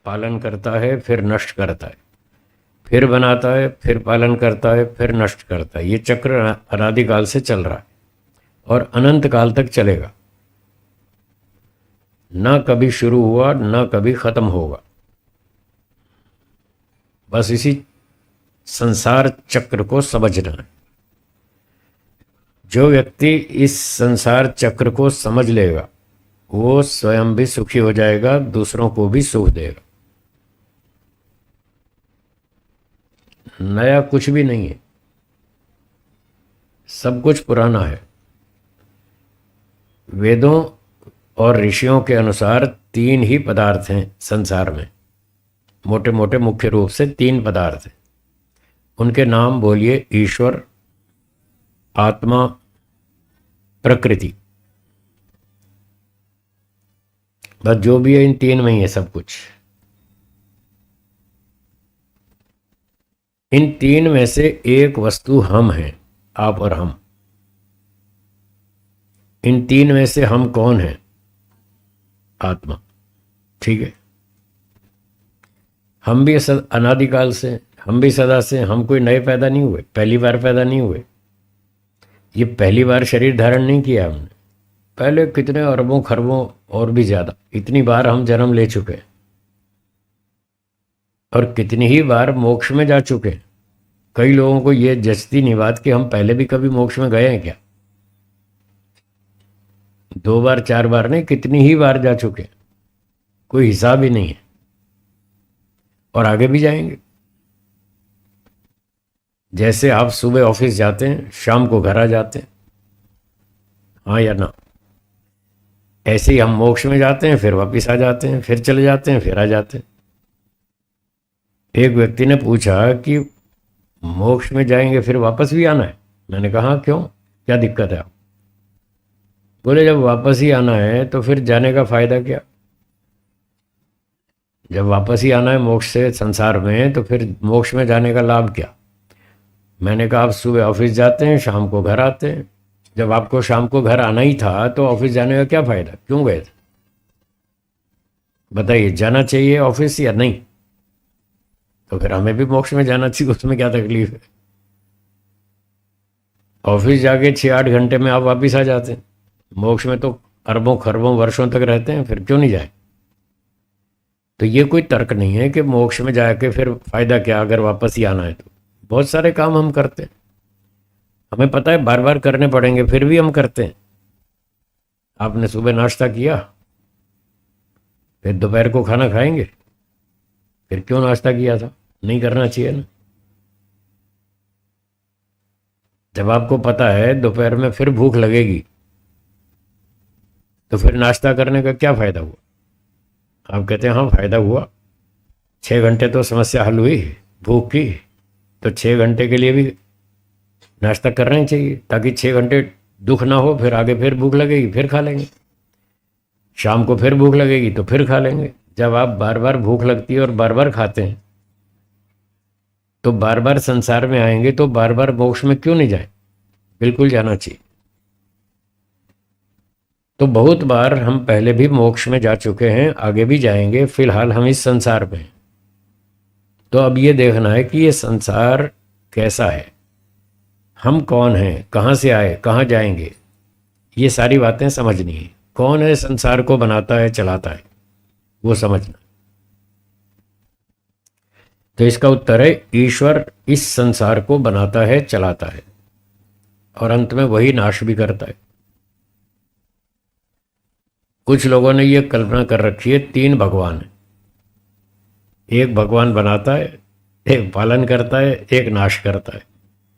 पालन करता है, फिर नष्ट करता है, फिर बनाता है, फिर पालन करता है, फिर नष्ट करता है। ये चक्र अनादिकाल से चल रहा है और अनंत काल तक चलेगा। ना कभी शुरू हुआ, ना कभी खत्म होगा। बस इसी संसार चक्र को समझना है। जो व्यक्ति इस संसार चक्र को समझ लेगा वो स्वयं भी सुखी हो जाएगा, दूसरों को भी सुख देगा। नया कुछ भी नहीं है, सब कुछ पुराना है। वेदों और ऋषियों के अनुसार तीन ही पदार्थ हैं संसार में, मोटे मोटे मुख्य रूप से तीन पदार्थ हैं। उनके नाम बोलिए: ईश्वर, आत्मा, प्रकृति। बस जो भी है इन तीन में ही है सब कुछ। इन तीन में से एक वस्तु हम हैं, आप और हम। इन तीन में से हम कौन हैं? आत्मा। ठीक है, हम भी अनादिकाल से, हम भी सदा से, हम कोई नए पैदा नहीं हुए, पहली बार पैदा नहीं हुए। ये पहली बार शरीर धारण नहीं किया हमने, पहले कितने अरबों खरबों और भी ज़्यादा, इतनी बार हम जन्म ले चुके हैं और कितनी ही बार मोक्ष में जा चुके हैं। कई लोगों को ये जचती नहीं बात कि हम पहले भी कभी मोक्ष में गए हैं क्या। 2 बार 4 बार नहीं, कितनी ही बार जा चुके हैं, कोई हिसाब ही नहीं है, और आगे भी जाएंगे। जैसे आप सुबह ऑफिस जाते हैं, शाम को घर आ जाते हैं, हाँ या ना? ऐसे ही हम मोक्ष में जाते हैं, फिर वापस आ जाते हैं, फिर चले जाते हैं, फिर आ जाते हैं। एक व्यक्ति ने पूछा कि मोक्ष में जाएंगे फिर वापस भी आना है? मैंने कहा हाँ, क्यों, क्या दिक्कत है? आप बोले जब वापस ही आना है तो फिर जाने का फायदा क्या? जब वापस ही आना है मोक्ष से संसार में, तो फिर मोक्ष में जाने का लाभ क्या? मैंने कहा आप सुबह ऑफिस जाते हैं, शाम को घर आते हैं। जब आपको शाम को घर आना ही था तो ऑफिस जाने का क्या फायदा, क्यों गए थे? बताइए, जाना चाहिए ऑफिस या नहीं? तो फिर हमें भी मोक्ष में जाना चाहिए, उसमें क्या तकलीफ है? ऑफिस जाके 6-8 घंटे में आप वापिस आ जाते हैं, मोक्ष में तो अरबों खरबों वर्षों तक रहते हैं, फिर क्यों नहीं जाए? तो ये कोई तर्क नहीं है कि मोक्ष में जाके फिर फायदा क्या अगर वापस ही आना है तो। बहुत सारे काम हम करते हैं, हमें पता है बार बार करने पड़ेंगे, फिर भी हम करते हैं। आपने सुबह नाश्ता किया, फिर दोपहर को खाना खाएंगे, फिर क्यों नाश्ता किया था? नहीं करना चाहिए ना। जब आपको पता है दोपहर में फिर भूख लगेगी, तो फिर नाश्ता करने का क्या फायदा हुआ? आप कहते हैं हाँ फायदा हुआ, 6 घंटे तो समस्या हल हुई भूख की, तो 6 घंटे के लिए भी नाश्ता करना ही चाहिए ताकि 6 घंटे दुख ना हो, फिर आगे फिर भूख लगेगी फिर खा लेंगे, शाम को फिर भूख लगेगी तो फिर खा लेंगे। जब आप बार बार भूख लगती है और बार बार खाते हैं तो बार बार संसार में आएंगे, तो बार बार मोक्ष में क्यों नहीं जाए? बिल्कुल जाना चाहिए। तो बहुत बार हम पहले भी मोक्ष में जा चुके हैं, आगे भी जाएंगे, फिलहाल हम इस संसार में हैं। तो अब ये देखना है कि ये संसार कैसा है, हम कौन हैं, कहाँ से आए, कहाँ जाएंगे, ये सारी बातें समझनी है। कौन है संसार को बनाता है, चलाता है, वो समझना। तो इसका उत्तर है ईश्वर इस संसार को बनाता है, चलाता है, और अंत में वही नाश भी करता है। कुछ लोगों ने ये कल्पना कर रखी है 3 भगवान हैं, एक भगवान बनाता है, एक पालन करता है, एक नाश करता है।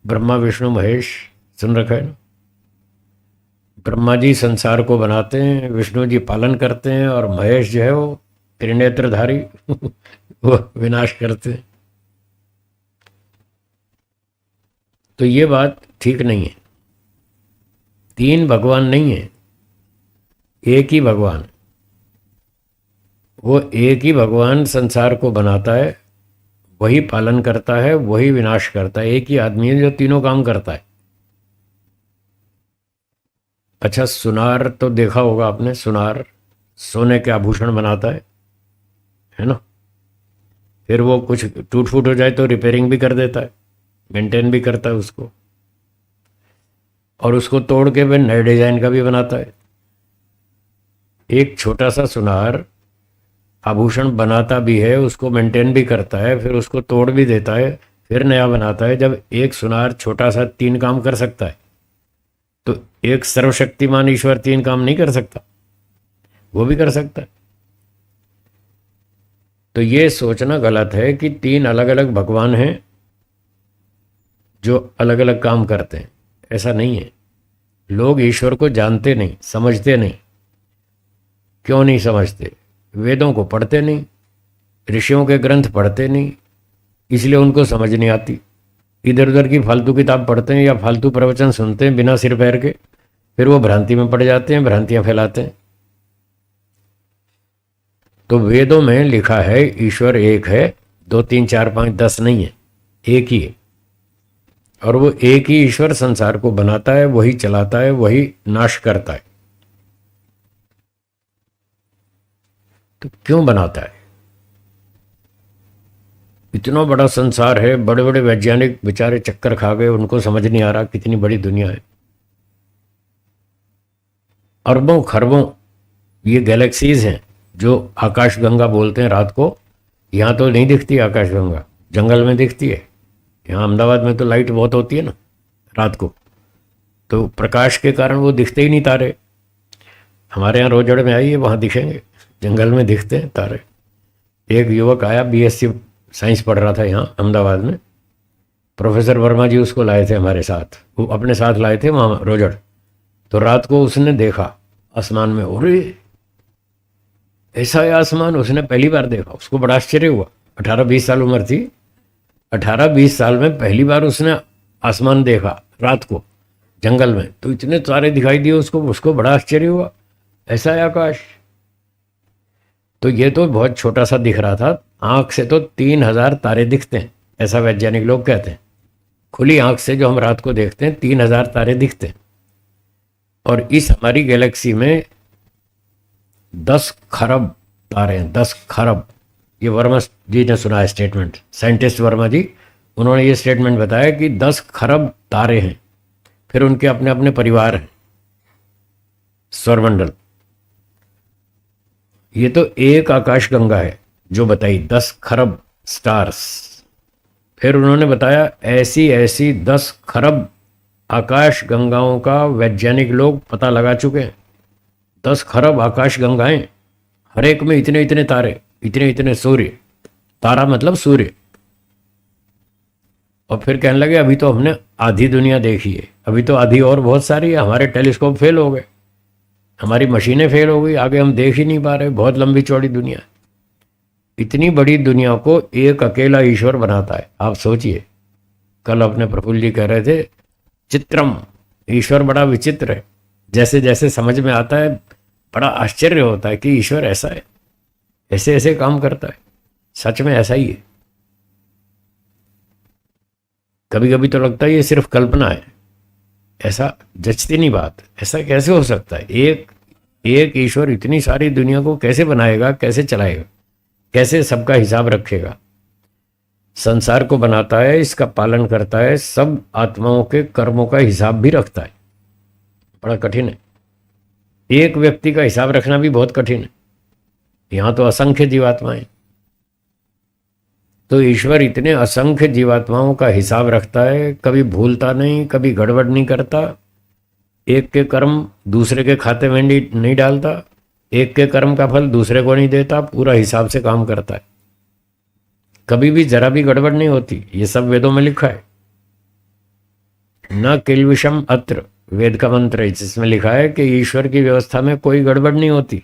ब्रह्मा विष्णु महेश सुन रखा है ना? ब्रह्मा जी संसार को बनाते हैं, विष्णु जी पालन करते हैं, और महेश जो है वो त्रिनेत्रधारी वो विनाश करते हैं। तो ये बात ठीक नहीं है। 3 भगवान नहीं है, एक ही भगवान। वो एक ही भगवान संसार को बनाता है, वही पालन करता है, वही विनाश करता है। एक ही आदमी है जो तीनों काम करता है। अच्छा, सुनार तो देखा होगा आपने, सुनार सोने के आभूषण बनाता है ना? फिर वो कुछ टूट फूट हो जाए तो रिपेयरिंग भी कर देता है, मेंटेन भी करता है उसको, और उसको तोड़ के वह नए डिजाइन का भी बनाता है। एक छोटा सा सुनार आभूषण बनाता भी है, उसको मेंटेन भी करता है, फिर उसको तोड़ भी देता है, फिर नया बनाता है। जब एक सुनार छोटा सा 3 काम कर सकता है, तो एक सर्वशक्तिमान ईश्वर 3 काम नहीं कर सकता? वो भी कर सकता है। तो ये सोचना गलत है कि 3 अलग अलग भगवान हैं जो अलग अलग काम करते हैं। ऐसा नहीं है। लोग ईश्वर को जानते नहीं, समझते नहीं। क्यों नहीं समझते? वेदों को पढ़ते नहीं, ऋषियों के ग्रंथ पढ़ते नहीं, इसलिए उनको समझ नहीं आती। इधर उधर की फालतू किताब पढ़ते हैं या फालतू प्रवचन सुनते हैं बिना सिर पैर के, फिर वो भ्रांति में पड़ जाते हैं, भ्रांतियां फैलाते हैं। तो वेदों में लिखा है ईश्वर एक है, 2 3 4 5 10 नहीं है, एक ही है। और वो एक ही ईश्वर संसार को बनाता है, वही चलाता है, वही नाश करता है। तो क्यों बनाता है? इतना बड़ा संसार है, बड़े बड़े वैज्ञानिक बेचारे चक्कर खा गए, उनको समझ नहीं आ रहा कितनी बड़ी दुनिया है। अरबों खरबों ये गैलेक्सीज हैं जो आकाशगंगा बोलते हैं। रात को यहाँ तो नहीं दिखती आकाशगंगा, जंगल में दिखती है। यहाँ अहमदाबाद में तो लाइट बहुत होती है ना रात को, तो प्रकाश के कारण वो दिखते ही नहीं तारे। हमारे यहाँ रोजड़ में आइए, वहाँ दिखेंगे, जंगल में दिखते हैं तारे। एक युवक आया, बीएससी साइंस पढ़ रहा था यहाँ अहमदाबाद में, प्रोफेसर वर्मा जी उसको लाए थे हमारे साथ, वो अपने साथ लाए थे वहाँ रोजड़। तो रात को उसने देखा आसमान में, अरे ऐसा है आसमान, उसने पहली बार देखा। उसको बड़ा आश्चर्य हुआ, 18-20 साल उम्र थी, 18-20 साल में पहली बार उसने आसमान देखा रात को जंगल में। तो इतने तारे दिखाई दिए उसको बड़ा आश्चर्य हुआ, ऐसा है आकाश। तो ये तो बहुत छोटा सा दिख रहा था, आंख से तो 3000 तारे दिखते हैं, ऐसा वैज्ञानिक लोग कहते हैं। खुली आंख से जो हम रात को देखते हैं 3000 तारे दिखते हैं। और इस हमारी गैलेक्सी में 10 खरब तारे हैं, 10 खरब। ये वर्मा जी ने सुना है स्टेटमेंट, साइंटिस्ट वर्मा जी, उन्होंने ये स्टेटमेंट बताया कि 10 खरब तारे हैं, फिर उनके अपने अपने परिवार हैं, स्वरमंडल। ये तो एक आकाशगंगा है जो बताई, 10 खरब स्टार्स। फिर उन्होंने बताया ऐसी ऐसी 10 खरब आकाश गंगाओं का वैज्ञानिक लोग पता लगा चुके हैं। 10 खरब आकाश गंगाएं, हर एक में इतने इतने तारे, इतने इतने सूर्य। तारा मतलब सूर्य। और फिर कहने लगे अभी तो हमने आधी दुनिया देखी है, अभी तो आधी और बहुत सारी है। हमारे टेलीस्कोप फेल हो गए, हमारी मशीनें फेल हो गई, आगे हम देख ही नहीं पा रहे, बहुत लंबी चौड़ी दुनिया। इतनी बड़ी दुनिया को एक अकेला ईश्वर बनाता है। आप सोचिए, कल अपने प्रफुल्ल जी कह रहे थे चित्रम, ईश्वर बड़ा विचित्र है। जैसे जैसे समझ में आता है बड़ा आश्चर्य होता है कि ईश्वर ऐसा है, ऐसे ऐसे काम करता है। सच में ऐसा ही है। कभी कभी तो लगता है ये सिर्फ कल्पना है, ऐसा जचती नहीं बात। ऐसा कैसे हो सकता है? एक ईश्वर इतनी सारी दुनिया को कैसे बनाएगा, कैसे चलाएगा, कैसे सबका हिसाब रखेगा? संसार को बनाता है, इसका पालन करता है, सब आत्माओं के कर्मों का हिसाब भी रखता है। बड़ा कठिन है। एक व्यक्ति का हिसाब रखना भी बहुत कठिन है, यहां तो असंख्य जीवात्माएं। तो ईश्वर इतने असंख्य जीवात्माओं का हिसाब रखता है, कभी भूलता नहीं, कभी गड़बड़ नहीं करता। एक के कर्म दूसरे के खाते में नहीं डालता, एक के कर्म का फल दूसरे को नहीं देता, पूरा हिसाब से काम करता है। कभी भी जरा भी गड़बड़ नहीं होती, ये सब वेदों में लिखा है। न किल्विषम अत्र, वेद का मंत्र है जिसमें लिखा है कि ईश्वर की व्यवस्था में कोई गड़बड़ नहीं होती।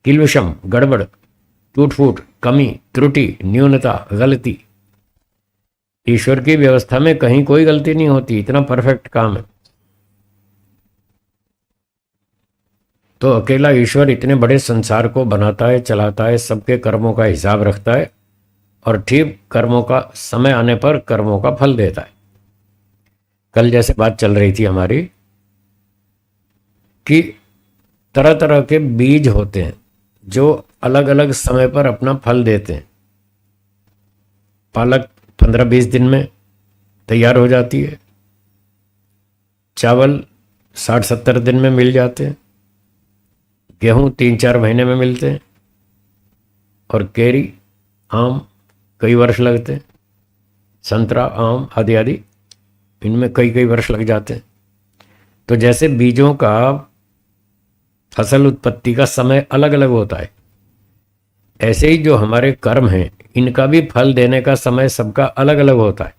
किल्विषम गड़बड़, टूट फूट, कमी, त्रुटि, न्यूनता, गलती। ईश्वर की व्यवस्था में कहीं कोई गलती नहीं होती, इतना परफेक्ट काम है। तो अकेला ईश्वर इतने बड़े संसार को बनाता है, चलाता है, सबके कर्मों का हिसाब रखता है और ठीक कर्मों का समय आने पर कर्मों का फल देता है। कल जैसे बात चल रही थी हमारी कि तरह तरह के बीज होते हैं जो अलग अलग समय पर अपना फल देते हैं। पालक 15-20 दिन में तैयार हो जाती है, चावल 60-70 दिन में मिल जाते हैं, गेहूं 3-4 महीने में मिलते हैं, और केरी आम कई वर्ष लगते हैं, संतरा आम आदि आदि इनमें कई कई वर्ष लग जाते हैं। तो जैसे बीजों का फसल उत्पत्ति का समय अलग अलग होता है, ऐसे ही जो हमारे कर्म हैं इनका भी फल देने का समय सबका अलग अलग होता है।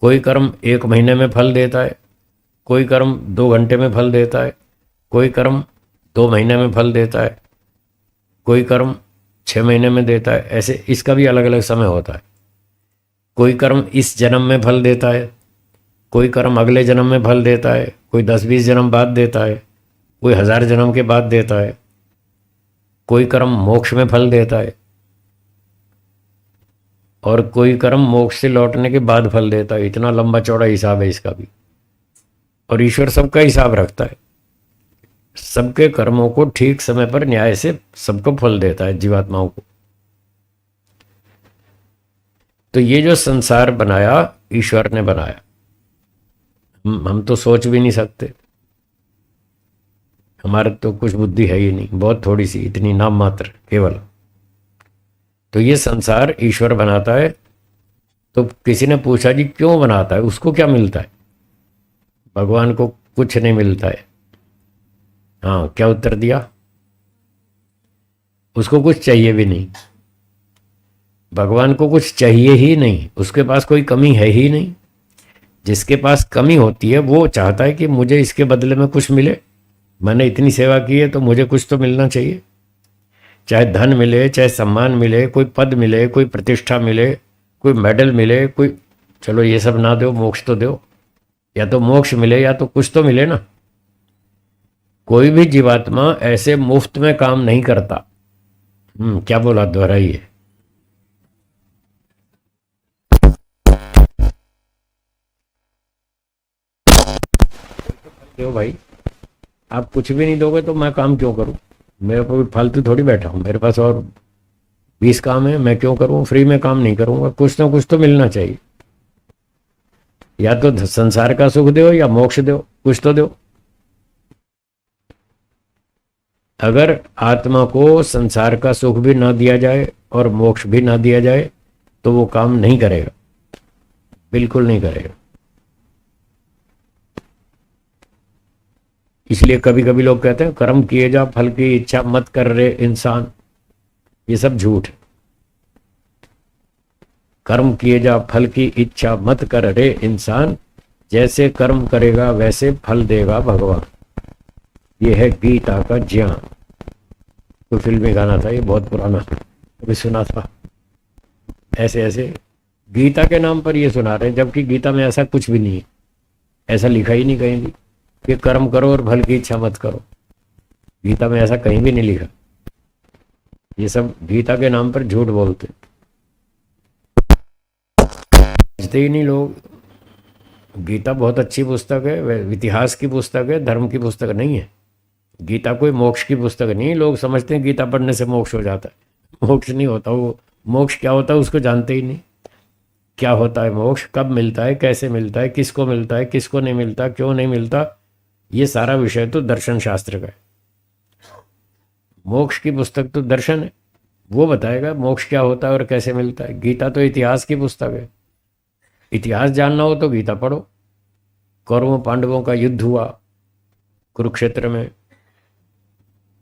कोई कर्म 1 महीने में फल देता है, कोई कर्म 2 घंटे में फल देता है, कोई कर्म 2 महीने में फल देता है, कोई कर्म 6 महीने में देता है। ऐसे इसका भी अलग अलग समय होता है। कोई कर्म इस जन्म में फल देता है, कोई कर्म अगले जन्म में फल देता है, कोई 10-20 जन्म बाद देता है, कोई 1000 जन्म के बाद देता है, कोई कर्म मोक्ष में फल देता है, और कोई कर्म मोक्ष से लौटने के बाद फल देता है। इतना लंबा चौड़ा हिसाब है इसका भी। और ईश्वर सबका हिसाब रखता है, सबके कर्मों को ठीक समय पर न्याय से सबको फल देता है, जीवात्माओं को। तो ये जो संसार बनाया ईश्वर ने बनाया, हम तो सोच भी नहीं सकते, हमारे तो कुछ बुद्धि है ही नहीं, बहुत थोड़ी सी, इतनी नाम मात्र केवल। तो ये संसार ईश्वर बनाता है। तो किसी ने पूछा जी क्यों बनाता है, उसको क्या मिलता है? भगवान को कुछ नहीं मिलता है। हाँ, क्या उत्तर दिया? उसको कुछ चाहिए भी नहीं। भगवान को कुछ चाहिए ही नहीं, उसके पास कोई कमी है ही नहीं। जिसके पास कमी होती है वो चाहता है कि मुझे इसके बदले में कुछ मिले, मैंने इतनी सेवा की है तो मुझे कुछ तो मिलना चाहिए। चाहे धन मिले, चाहे सम्मान मिले, कोई पद मिले, कोई प्रतिष्ठा मिले, कोई मेडल मिले, कोई, चलो ये सब ना दो, मोक्ष तो दो, या तो मोक्ष मिले या तो कुछ तो मिले ना। कोई भी जीवात्मा ऐसे मुफ्त में काम नहीं करता। क्या बोला, दोहराइए। दो भाई, आप कुछ भी नहीं दोगे तो मैं काम क्यों करूं? मेरे को भी फालतू थोड़ी बैठा हूं, मेरे पास और 20 काम है, मैं क्यों करूं? फ्री में काम नहीं करूंगा, कुछ ना कुछ तो मिलना चाहिए। या तो संसार का सुख दो या मोक्ष दो, कुछ तो दो। अगर आत्मा को संसार का सुख भी ना दिया जाए और मोक्ष भी ना दिया जाए तो वो काम नहीं करेगा, बिल्कुल नहीं करेगा। इसलिए कभी कभी लोग कहते हैं कर्म किए जा फल की इच्छा मत कर रे इंसान। ये सब झूठ है। कर्म किए जा फल की इच्छा मत कर रे इंसान, जैसे कर्म करेगा वैसे फल देगा भगवान। ये है गीता का ज्ञान। कोई फिल्मी गाना था, ये बहुत पुराना, अभी सुना था। ऐसे ऐसे गीता के नाम पर ये सुना रहे हैं, जबकि गीता में ऐसा कुछ भी नहीं है, ऐसा लिखा ही नहीं कहीं भी कि कर्म करो और फल की इच्छा मत करो। गीता में ऐसा कहीं भी नहीं लिखा। ये सब गीता के नाम पर झूठ बोलते, समझते ही नहीं लोग। गीता बहुत अच्छी पुस्तक है, इतिहास की पुस्तक है, धर्म की पुस्तक नहीं है। गीता कोई मोक्ष की पुस्तक नहीं। लोग समझते हैं गीता पढ़ने से मोक्ष हो जाता है। मोक्ष नहीं होता। वो मोक्ष क्या होता है उसको जानते ही नहीं। क्या होता है मोक्ष, कब मिलता है, कैसे मिलता है, किसको मिलता है, किसको नहीं मिलता, क्यों नहीं मिलता, ये सारा विषय तो दर्शन शास्त्र का है। मोक्ष की पुस्तक तो दर्शन है, वो बताएगा मोक्ष क्या होता है और कैसे मिलता है। गीता तो इतिहास की पुस्तक है। इतिहास जानना हो तो गीता पढ़ो। कौरवों पांडवों का युद्ध हुआ कुरुक्षेत्र में,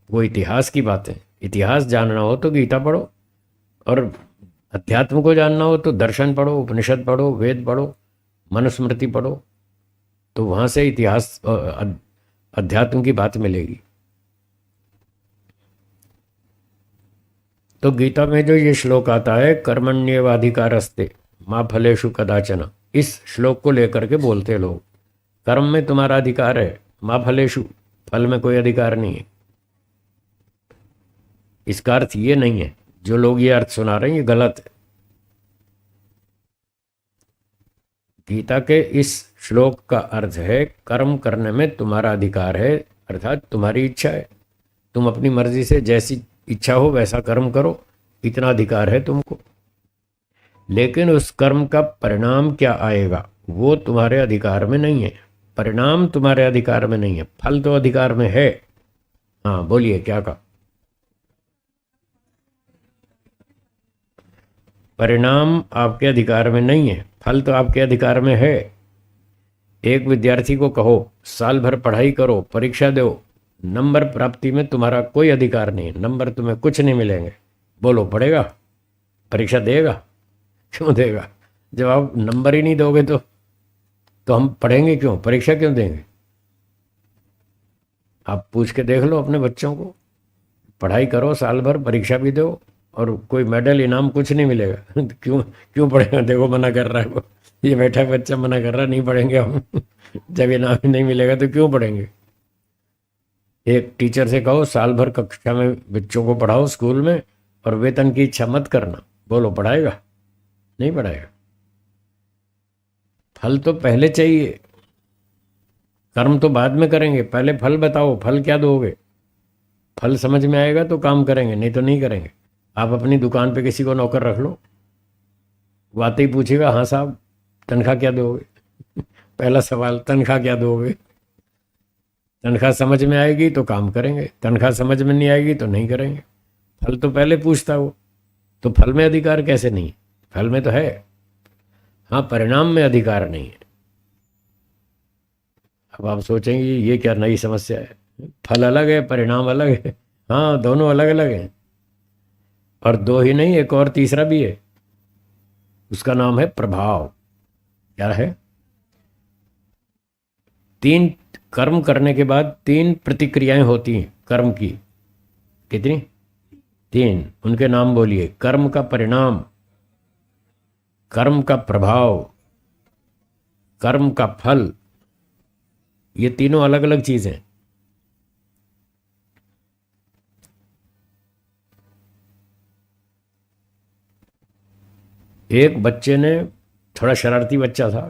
वो इतिहास की बातें। इतिहास जानना हो तो गीता पढ़ो, और अध्यात्म को जानना हो तो दर्शन पढ़ो, उपनिषद पढ़ो, वेद पढ़ो, मनुस्मृति पढ़ो, तो वहां से इतिहास अध्यात्म की बात मिलेगी। तो गीता में जो ये श्लोक आता है, कर्मण्येवाधिकारस्ते मां फलेषु कदाचन, इस श्लोक को लेकर के बोलते लोग कर्म में तुम्हारा अधिकार है, मां फलेषु, फल में कोई अधिकार नहीं है। इसका अर्थ ये नहीं है, जो लोग ये अर्थ सुना रहे हैं ये गलत है। गीता के इस श्लोक का अर्थ है कर्म करने में तुम्हारा अधिकार है, अर्थात तुम्हारी इच्छा है, तुम अपनी मर्जी से जैसी इच्छा हो वैसा कर्म करो, इतना अधिकार है तुमको। लेकिन उस कर्म का परिणाम क्या आएगा वो तुम्हारे अधिकार में नहीं है। परिणाम तुम्हारे अधिकार में नहीं है, फल तो अधिकार में है। हाँ बोलिए क्या कहा। परिणाम आपके अधिकार में नहीं है, फल तो आपके अधिकार में है। एक विद्यार्थी को कहो साल भर पढ़ाई करो, परीक्षा दो, नंबर प्राप्ति में तुम्हारा कोई अधिकार नहीं है, नंबर तुम्हें कुछ नहीं मिलेंगे। बोलो पढ़ेगा? परीक्षा देगा? क्यों देगा? जब आप नंबर ही नहीं दोगे तो हम पढ़ेंगे क्यों, परीक्षा क्यों देंगे? आप पूछ के देख लो अपने बच्चों को, पढ़ाई करो साल भर, परीक्षा भी दो और कोई मेडल इनाम कुछ नहीं मिलेगा तो क्यों क्यों पढ़ेगा? देखो मना कर रहा है वो, ये बैठा बच्चा मना कर रहा है नहीं पढ़ेंगे हम जब इनाम ही नहीं मिलेगा तो क्यों पढ़ेंगे? एक टीचर से कहो साल भर कक्षा में बच्चों को पढ़ाओ स्कूल में और वेतन की इच्छा मत करना। बोलो पढ़ाएगा? नहीं पढ़ाएगा। फल तो पहले चाहिए, कर्म तो बाद में करेंगे, पहले फल बताओ, फल क्या दोगे? फल समझ में आएगा तो काम करेंगे, नहीं तो नहीं करेंगे। आप अपनी दुकान पे किसी को नौकर रख लो, वो आते ही पूछेगा हाँ साहब तनख्वाह क्या दोगे पहला सवाल तनख्वाह क्या दोगे? तनख्वाह समझ में आएगी तो काम करेंगे, तनख्वाह समझ में नहीं आएगी तो नहीं करेंगे। फल तो पहले पूछता वो, तो फल में अधिकार कैसे नहीं? फल में तो है, हाँ परिणाम में अधिकार नहीं है। अब आप सोचेंगे ये क्या नई समस्या है, फल अलग है परिणाम अलग है। हाँ दोनों अलग अलग हैं, और दो ही नहीं एक और तीसरा भी है, उसका नाम है प्रभाव। क्या है? तीन कर्म करने के बाद तीन प्रतिक्रियाएं होती हैं कर्म की। कितनी? तीन। उनके नाम बोलिए। कर्म का परिणाम, कर्म का प्रभाव, कर्म का फल। ये तीनों अलग अलग चीजें। एक बच्चे ने, थोड़ा शरारती बच्चा था,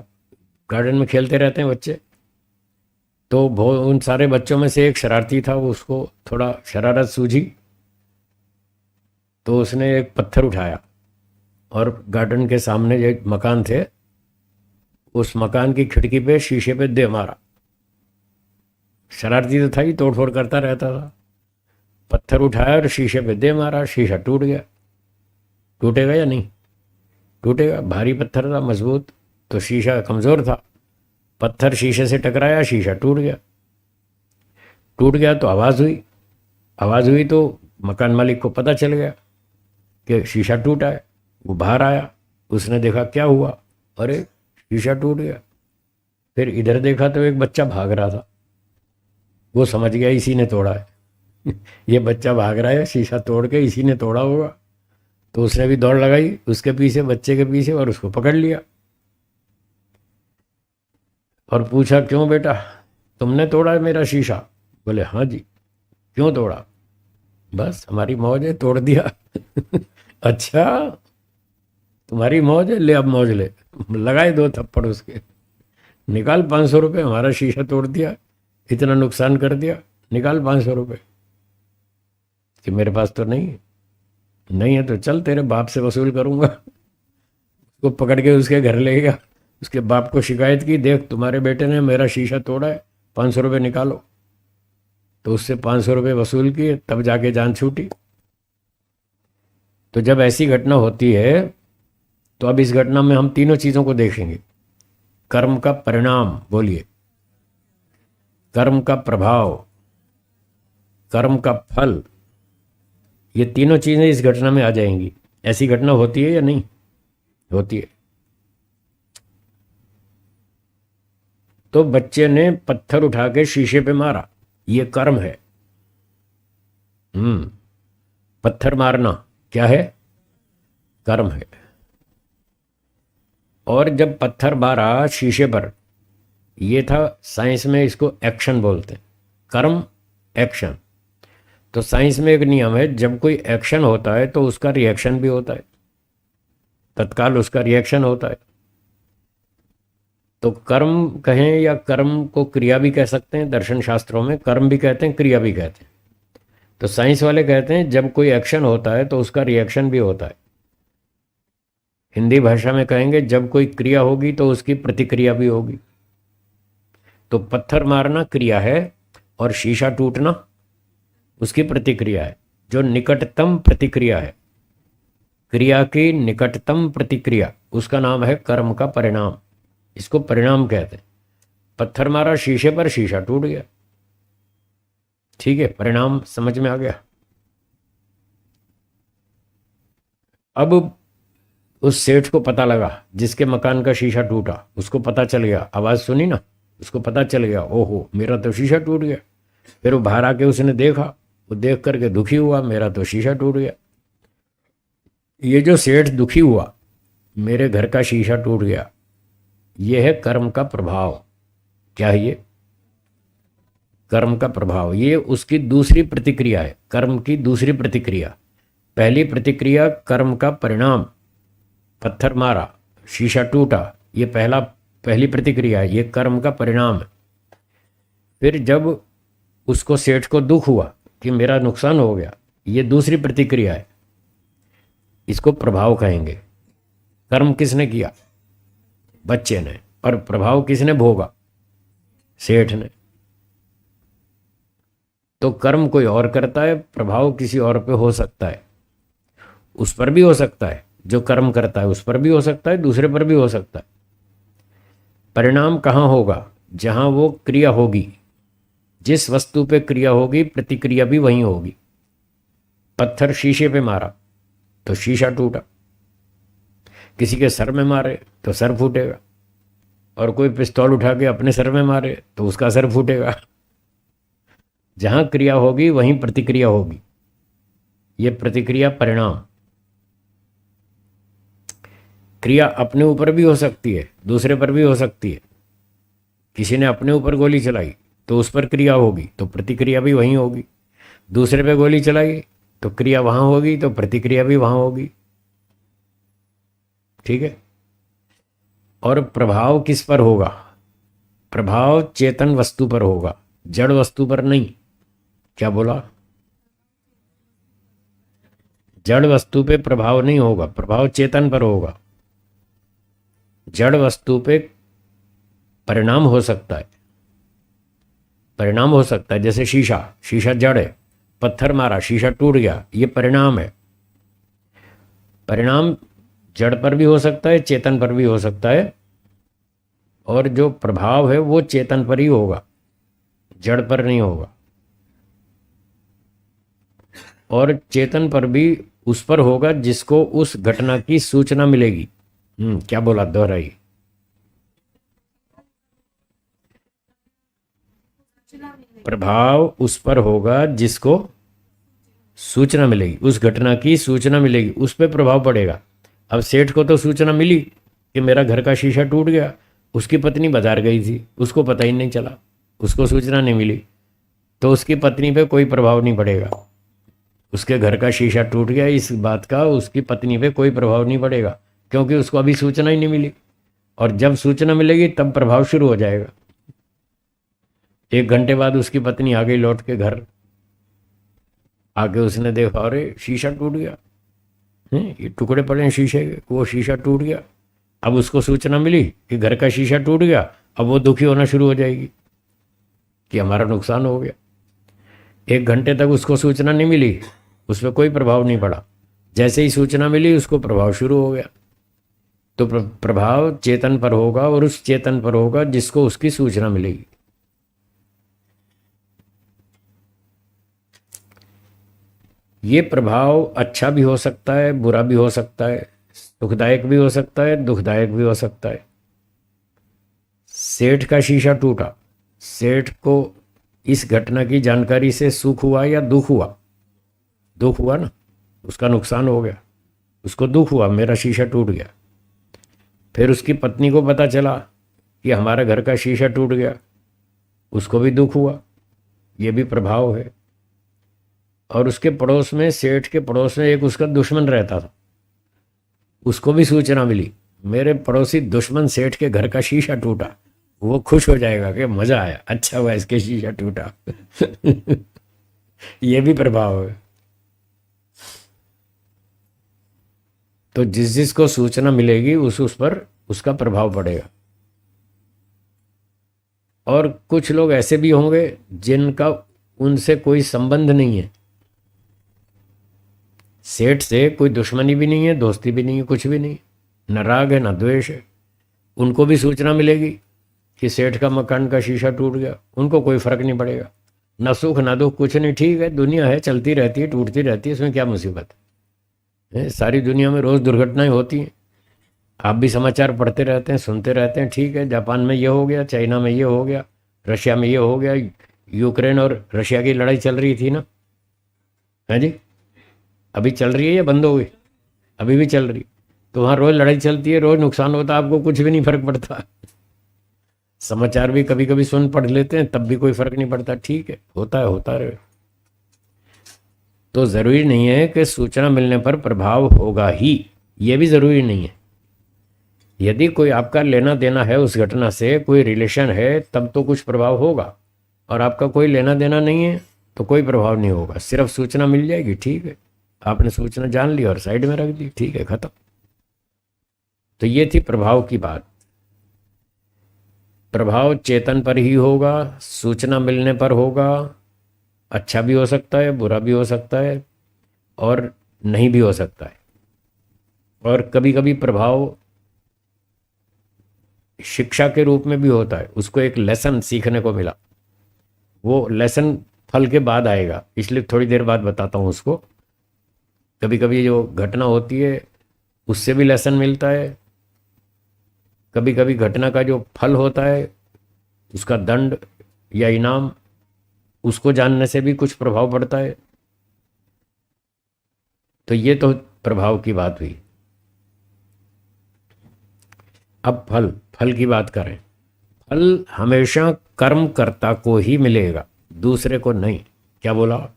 गार्डन में खेलते रहते हैं बच्चे, तो उन सारे बच्चों में से एक शरारती था, वो उसको थोड़ा शरारत सूझी तो उसने एक पत्थर उठाया और गार्डन के सामने जो एक मकान थे उस मकान की खिड़की पे शीशे पे दे मारा। शरारती तो था ही, तोड़ फोड़ करता रहता था। पत्थर उठाया और शीशे पे दे मारा, शीशा टूट गया। टूटेगा या नहीं? टूटेगा, भारी पत्थर था मजबूत, तो शीशा कमज़ोर था। पत्थर शीशे से टकराया, शीशा टूट गया। टूट गया तो आवाज़ हुई, आवाज़ हुई तो मकान मालिक को पता चल गया कि शीशा टूटा है। वो बाहर आया, उसने देखा क्या हुआ, अरे शीशा टूट गया। फिर इधर देखा तो एक बच्चा भाग रहा था, वो समझ गया इसी ने तोड़ा है ये बच्चा भाग रहा है, शीशा तोड़ के इसी ने तोड़ा होगा। तो उसने भी दौड़ लगाई उसके पीछे, बच्चे के पीछे, और उसको पकड़ लिया और पूछा क्यों बेटा तुमने तोड़ा है मेरा शीशा? बोले हाँ जी। क्यों तोड़ा? बस हमारी मौज है, तोड़ दिया अच्छा तुम्हारी मौज है, ले अब मौज ले। लगाए दो थप्पड़ उसके, निकाल 500 रुपये, हमारा शीशा तोड़ दिया, इतना नुकसान कर दिया, निकाल 500 रुपये। कि मेरे पास तो नहीं है। नहीं है तो चल तेरे बाप से वसूल करूंगा। उसको पकड़ के उसके घर ले गया, उसके बाप को शिकायत की, देख तुम्हारे बेटे ने मेरा शीशा तोड़ा है, 500 रुपये निकालो। तो उससे 500 रुपये वसूल किए, तब जाके जान छूटी। तो जब ऐसी घटना होती है तो अब इस घटना में हम तीनों चीज़ों को देखेंगे। कर्म का परिणाम, बोलिए, कर्म का प्रभाव, कर्म का फल, ये तीनों चीज़ें इस घटना में आ जाएंगी। ऐसी घटना होती है या नहीं होती है? तो बच्चे ने पत्थर उठा के शीशे पे मारा, ये कर्म है। पत्थर मारना क्या है? कर्म है। और जब पत्थर मारा शीशे पर, ये था साइंस में इसको एक्शन बोलते हैं, कर्म एक्शन। तो साइंस में एक नियम है, जब कोई एक्शन होता है तो उसका रिएक्शन भी होता है, तत्काल उसका रिएक्शन होता है। तो कर्म कहें या कर्म को क्रिया भी कह सकते हैं, दर्शन शास्त्रों में कर्म भी कहते हैं क्रिया भी कहते हैं। तो साइंस वाले कहते हैं जब कोई एक्शन होता है तो उसका रिएक्शन भी होता है। हिंदी भाषा में कहेंगे जब कोई क्रिया होगी तो उसकी प्रतिक्रिया भी होगी। तो पत्थर मारना क्रिया है और शीशा टूटना उसकी प्रतिक्रिया है। जो निकटतम प्रतिक्रिया है, क्रिया की निकटतम प्रतिक्रिया, उसका नाम है कर्म का परिणाम। इसको परिणाम कहते हैं। पत्थर मारा शीशे पर, शीशा टूट गया। ठीक है, परिणाम समझ में आ गया। अब उस सेठ को पता लगा, जिसके मकान का शीशा टूटा, उसको पता चल गया, आवाज सुनी ना, उसको पता चल गया, ओहो मेरा तो शीशा टूट गया। फिर वो बाहर आके उसने देखा, वो देख करके दुखी हुआ, मेरा तो शीशा टूट गया। ये जो सेठ दुखी हुआ, मेरे घर का शीशा टूट गया, ये है कर्म का प्रभाव। क्या है ये? कर्म का प्रभाव। ये उसकी दूसरी प्रतिक्रिया है, कर्म की दूसरी प्रतिक्रिया। पहली प्रतिक्रिया कर्म का परिणाम, पत्थर मारा शीशा टूटा, ये पहली प्रतिक्रिया है, ये कर्म का परिणाम है। फिर जब उसको सेठ को दुख हुआ कि मेरा नुकसान हो गया, ये दूसरी प्रतिक्रिया है, इसको प्रभाव कहेंगे। कर्म किसने किया? बच्चे ने। और प्रभाव किसने भोगा? सेठ ने। तो कर्म कोई और करता है, प्रभाव किसी और पे हो सकता है। उस पर भी हो सकता है, जो कर्म करता है उस पर भी हो सकता है, दूसरे पर भी हो सकता है। परिणाम कहाँ होगा? जहां वो क्रिया होगी। जिस वस्तु पे क्रिया होगी, प्रतिक्रिया भी वहीं होगी। पत्थर शीशे पे मारा तो शीशा टूटा, किसी के सर में मारे तो सर फूटेगा, और कोई पिस्तौल उठा के अपने सर में मारे तो उसका सर फूटेगा। जहां क्रिया होगी वहीं प्रतिक्रिया होगी। ये प्रतिक्रिया परिणाम। क्रिया अपने ऊपर भी हो सकती है, दूसरे पर भी हो सकती है। किसी ने अपने ऊपर गोली चलाई तो उस पर क्रिया होगी, तो प्रतिक्रिया भी वहीं होगी। दूसरे पे गोली चलाई तो क्रिया वहां होगी, तो प्रतिक्रिया भी वहां होगी। ठीक है। और प्रभाव किस पर होगा? प्रभाव चेतन वस्तु पर होगा, जड़ वस्तु पर नहीं। क्या बोला? जड़ वस्तु पे प्रभाव नहीं होगा, प्रभाव चेतन पर होगा। जड़ वस्तु पे परिणाम हो सकता है, परिणाम हो सकता है। जैसे शीशा, शीशा जड़ है, पत्थर मारा शीशा टूट गया, ये परिणाम है। परिणाम जड़ पर भी हो सकता है, चेतन पर भी हो सकता है। और जो प्रभाव है वो चेतन पर ही होगा, जड़ पर नहीं होगा। और चेतन पर भी उस पर होगा जिसको उस घटना की सूचना मिलेगी। क्या बोला? दोहराई। प्रभाव उस पर होगा जिसको सूचना मिलेगी, उस घटना की सूचना मिलेगी, उस पर प्रभाव पड़ेगा। अब सेठ को तो सूचना मिली कि मेरा घर का शीशा टूट गया, उसकी पत्नी बाजार गई थी, उसको पता ही नहीं चला, उसको सूचना नहीं मिली, तो उसकी पत्नी पे कोई प्रभाव नहीं पड़ेगा। उसके घर का शीशा टूट गया, इस बात का उसकी पत्नी पे कोई प्रभाव नहीं पड़ेगा, क्योंकि उसको अभी सूचना ही नहीं मिली। और जब सूचना मिलेगी तब प्रभाव शुरू हो जाएगा। 1 घंटे बाद उसकी पत्नी आ गई लौट के घर, आके उसने देखा अरे शीशा टूट गया, ये टुकड़े पड़े हैं शीशे के, वो शीशा टूट गया। अब उसको सूचना मिली कि घर का शीशा टूट गया, अब वो दुखी होना शुरू हो जाएगी कि हमारा नुकसान हो गया। 1 घंटे तक उसको सूचना नहीं मिली, उस पर कोई प्रभाव नहीं पड़ा। जैसे ही सूचना मिली उसको प्रभाव शुरू हो गया। तो प्रभाव चेतन पर होगा, और उस चेतन पर होगा जिसको उसकी सूचना मिलेगी। ये प्रभाव अच्छा भी हो सकता है, बुरा भी हो सकता है, सुखदायक भी हो सकता है, दुखदायक भी हो सकता है। सेठ का शीशा टूटा, सेठ को इस घटना की जानकारी से सुख हुआ या दुख हुआ? दुख हुआ ना, उसका नुकसान हो गया, उसको दुख हुआ, मेरा शीशा टूट गया। फिर उसकी पत्नी को पता चला कि हमारा घर का शीशा टूट गया, उसको भी दुख हुआ, ये भी प्रभाव है। और उसके पड़ोस में, सेठ के पड़ोस में एक उसका दुश्मन रहता था, उसको भी सूचना मिली मेरे पड़ोसी दुश्मन सेठ के घर का शीशा टूटा। वो खुश हो जाएगा कि मजा आया, अच्छा हुआ इसके शीशा टूटा। ये भी प्रभाव है। तो जिस जिसको सूचना मिलेगी उस पर उसका प्रभाव पड़ेगा। और कुछ लोग ऐसे भी होंगे जिनका उनसे कोई संबंध नहीं है, सेठ से कोई दुश्मनी भी नहीं है, दोस्ती भी नहीं है, कुछ भी नहीं, न राग है न द्वेष है, उनको भी सूचना मिलेगी कि सेठ का मकान का शीशा टूट गया, उनको कोई फर्क नहीं पड़ेगा, न सुख न दुख, कुछ नहीं, ठीक है दुनिया है, चलती रहती है, टूटती रहती है, इसमें क्या मुसीबत है, सारी दुनिया में रोज़ दुर्घटनाएं होती हैं, आप भी समाचार पढ़ते रहते हैं, सुनते रहते हैं, ठीक है जापान में ये हो गया, चाइना में ये हो गया, रशिया में ये हो गया, यूक्रेन और रशिया की लड़ाई चल रही थी ना, है जी, अभी चल रही है या बंद हो गई? अभी भी चल रही, तो वहाँ रोज़ लड़ाई चलती है, रोज़ नुकसान होता है, आपको कुछ भी नहीं फर्क पड़ता, समाचार भी कभी कभी सुन पढ़ लेते हैं तब भी कोई फर्क नहीं पड़ता, ठीक है होता है, होता रहे। तो ज़रूरी नहीं है कि सूचना मिलने पर प्रभाव होगा ही, ये भी ज़रूरी नहीं है। यदि कोई आपका लेना देना है उस घटना से, कोई रिलेशन है, तब तो कुछ प्रभाव होगा, और आपका कोई लेना देना नहीं है तो कोई प्रभाव नहीं होगा, सिर्फ सूचना मिल जाएगी, ठीक है आपने सूचना जान ली और साइड में रख दी, ठीक है खत्म। तो ये थी प्रभाव की बात। प्रभाव चेतन पर ही होगा, सूचना मिलने पर होगा, अच्छा भी हो सकता है, बुरा भी हो सकता है, और नहीं भी हो सकता है। और कभी कभी प्रभाव शिक्षा के रूप में भी होता है, उसको एक लेसन सीखने को मिला, वो लेसन फल के बाद आएगा, इसलिए थोड़ी देर बाद बताता हूँ उसको। कभी कभी जो घटना होती है उससे भी लेसन मिलता है, कभी कभी घटना का जो फल होता है उसका दंड या इनाम, उसको जानने से भी कुछ प्रभाव पड़ता है। तो ये तो प्रभाव की बात हुई। अब फल, फल की बात करें। फल हमेशा कर्मकर्ता को ही मिलेगा, दूसरे को नहीं। क्या बोला?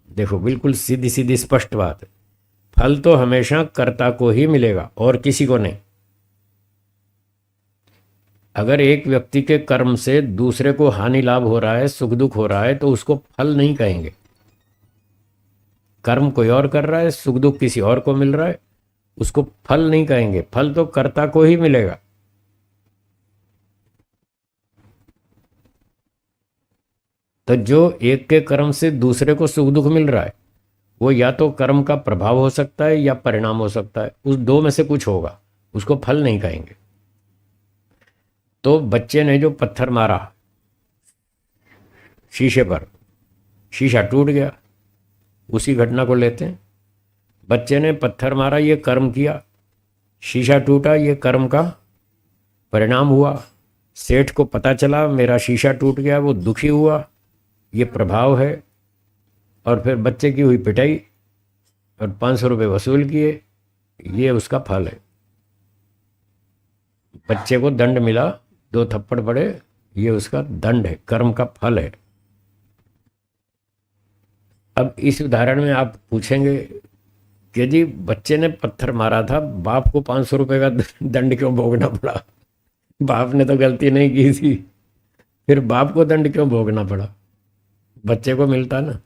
देखो बिल्कुल सीधी सीधी स्पष्ट बात है, फल तो हमेशा कर्ता को ही मिलेगा और किसी को नहीं। अगर एक व्यक्ति के कर्म से दूसरे को हानि लाभ हो रहा है, सुख दुख हो रहा है, तो उसको फल नहीं कहेंगे। कर्म कोई और कर रहा है, सुख दुख किसी और को मिल रहा है, उसको फल नहीं कहेंगे, फल तो कर्ता को ही मिलेगा। तो जो एक के कर्म से दूसरे को सुख दुख मिल रहा है, वो या तो कर्म का प्रभाव हो सकता है या परिणाम हो सकता है, उस दो में से कुछ होगा, उसको फल नहीं कहेंगे। तो बच्चे ने जो पत्थर मारा शीशे पर, शीशा टूट गया, उसी घटना को लेते हैं। बच्चे ने पत्थर मारा, ये कर्म किया, शीशा टूटा, ये कर्म का परिणाम हुआ। सेठ को पता चला मेरा शीशा टूट गया, वो दुखी हुआ, ये प्रभाव है। और फिर बच्चे की हुई पिटाई और 500 रुपये वसूल किए, ये उसका फल है। बच्चे को दंड मिला, 2 थप्पड़ पड़े, ये उसका दंड है, कर्म का फल है। अब इस उदाहरण में आप पूछेंगे कि जी बच्चे ने पत्थर मारा था, बाप को 500 रुपये का दंड क्यों भोगना पड़ा? बाप ने तो गलती नहीं की थी, फिर बाप को दंड क्यों भोगना पड़ा? बच्चे को मिलता ना।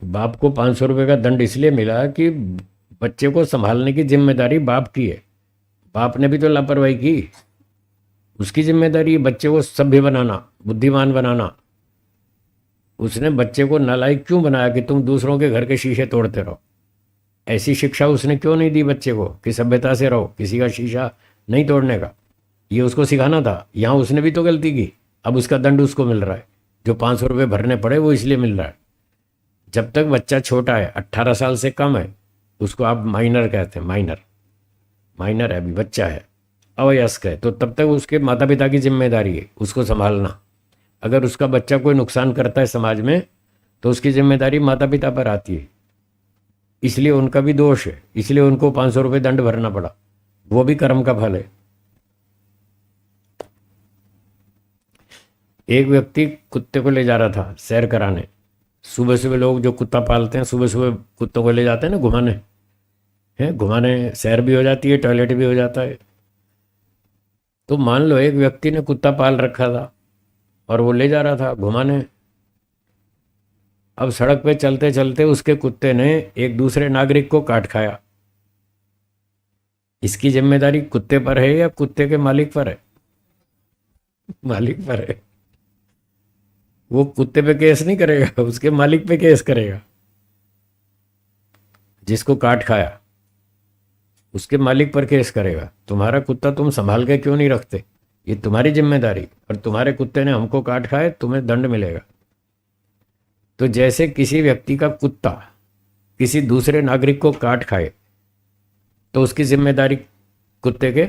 बाप को 500 रुपये का दंड इसलिए मिला कि बच्चे को संभालने की जिम्मेदारी बाप की है, बाप ने भी तो लापरवाही की, उसकी जिम्मेदारी है बच्चे को सभ्य बनाना, बुद्धिमान बनाना। उसने बच्चे को नालायक क्यों बनाया कि तुम दूसरों के घर के शीशे तोड़ते रहो? ऐसी शिक्षा उसने क्यों नहीं दी बच्चे को कि सभ्यता से रहो, किसी का शीशा नहीं तोड़ने का? ये उसको सिखाना था। यहाँ उसने भी तो गलती की, अब उसका दंड उसको मिल रहा है। जो 500 रुपये भरने पड़े वो इसलिए मिल रहा है। जब तक बच्चा छोटा है, 18 साल से कम है, उसको आप माइनर कहते हैं, माइनर, माइनर है, अभी बच्चा है, अवयस्क है, तो तब तक उसके माता पिता की जिम्मेदारी है उसको संभालना। अगर उसका बच्चा कोई नुकसान करता है समाज में तो उसकी जिम्मेदारी माता पिता पर आती है, इसलिए उनका भी दोष है, इसलिए उनको 500 रुपये दंड भरना पड़ा, वो भी कर्म का फल है। एक व्यक्ति कुत्ते को ले जा रहा था सैर कराने। सुबह सुबह लोग जो कुत्ता पालते हैं सुबह सुबह कुत्तों को ले जाते हैं ना घुमाने, हैं घुमाने, सैर भी हो जाती है, टॉयलेट भी हो जाता है। तो मान लो एक व्यक्ति ने कुत्ता पाल रखा था और वो ले जा रहा था घुमाने। अब सड़क पे चलते चलते उसके कुत्ते ने एक दूसरे नागरिक को काट खाया। इसकी जिम्मेदारी कुत्ते पर है या कुत्ते के मालिक पर है? मालिक पर है। वो कुत्ते पे केस नहीं करेगा, उसके मालिक पे केस करेगा। जिसको काट खाया उसके मालिक पर केस करेगा। तुम्हारा कुत्ता तुम संभाल के क्यों नहीं रखते? ये तुम्हारी जिम्मेदारी, और तुम्हारे कुत्ते ने हमको काट खाए, तुम्हें दंड मिलेगा। तो जैसे किसी व्यक्ति का कुत्ता किसी दूसरे नागरिक को काट खाए तो उसकी जिम्मेदारी कुत्ते के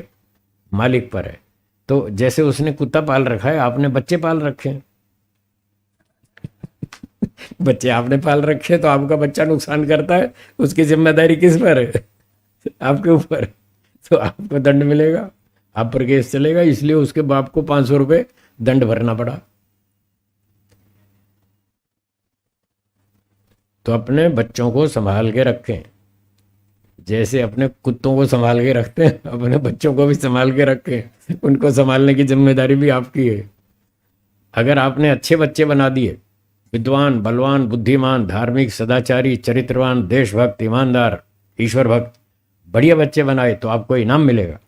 मालिक पर है। तो जैसे उसने कुत्ता पाल रखा है, आपने बच्चे पाल रखे हैं। बच्चे आपने पाल रखे तो आपका बच्चा नुकसान करता है, उसकी जिम्मेदारी किस पर है? आपके ऊपर। तो आपको दंड मिलेगा, आप पर केस चलेगा। इसलिए उसके बाप को 500 रुपये दंड भरना पड़ा। तो अपने बच्चों को संभाल के रखें, जैसे अपने कुत्तों को संभाल के रखते हैं, अपने बच्चों को भी संभाल के रखें। उनको संभालने की जिम्मेदारी भी आपकी है। अगर आपने अच्छे बच्चे बना दिए, विद्वान, बलवान, बुद्धिमान, धार्मिक, सदाचारी, चरित्रवान, देशभक्त, ईमानदार, ईश्वर भक्त, बढ़िया बच्चे बनाए तो आपको इनाम मिलेगा।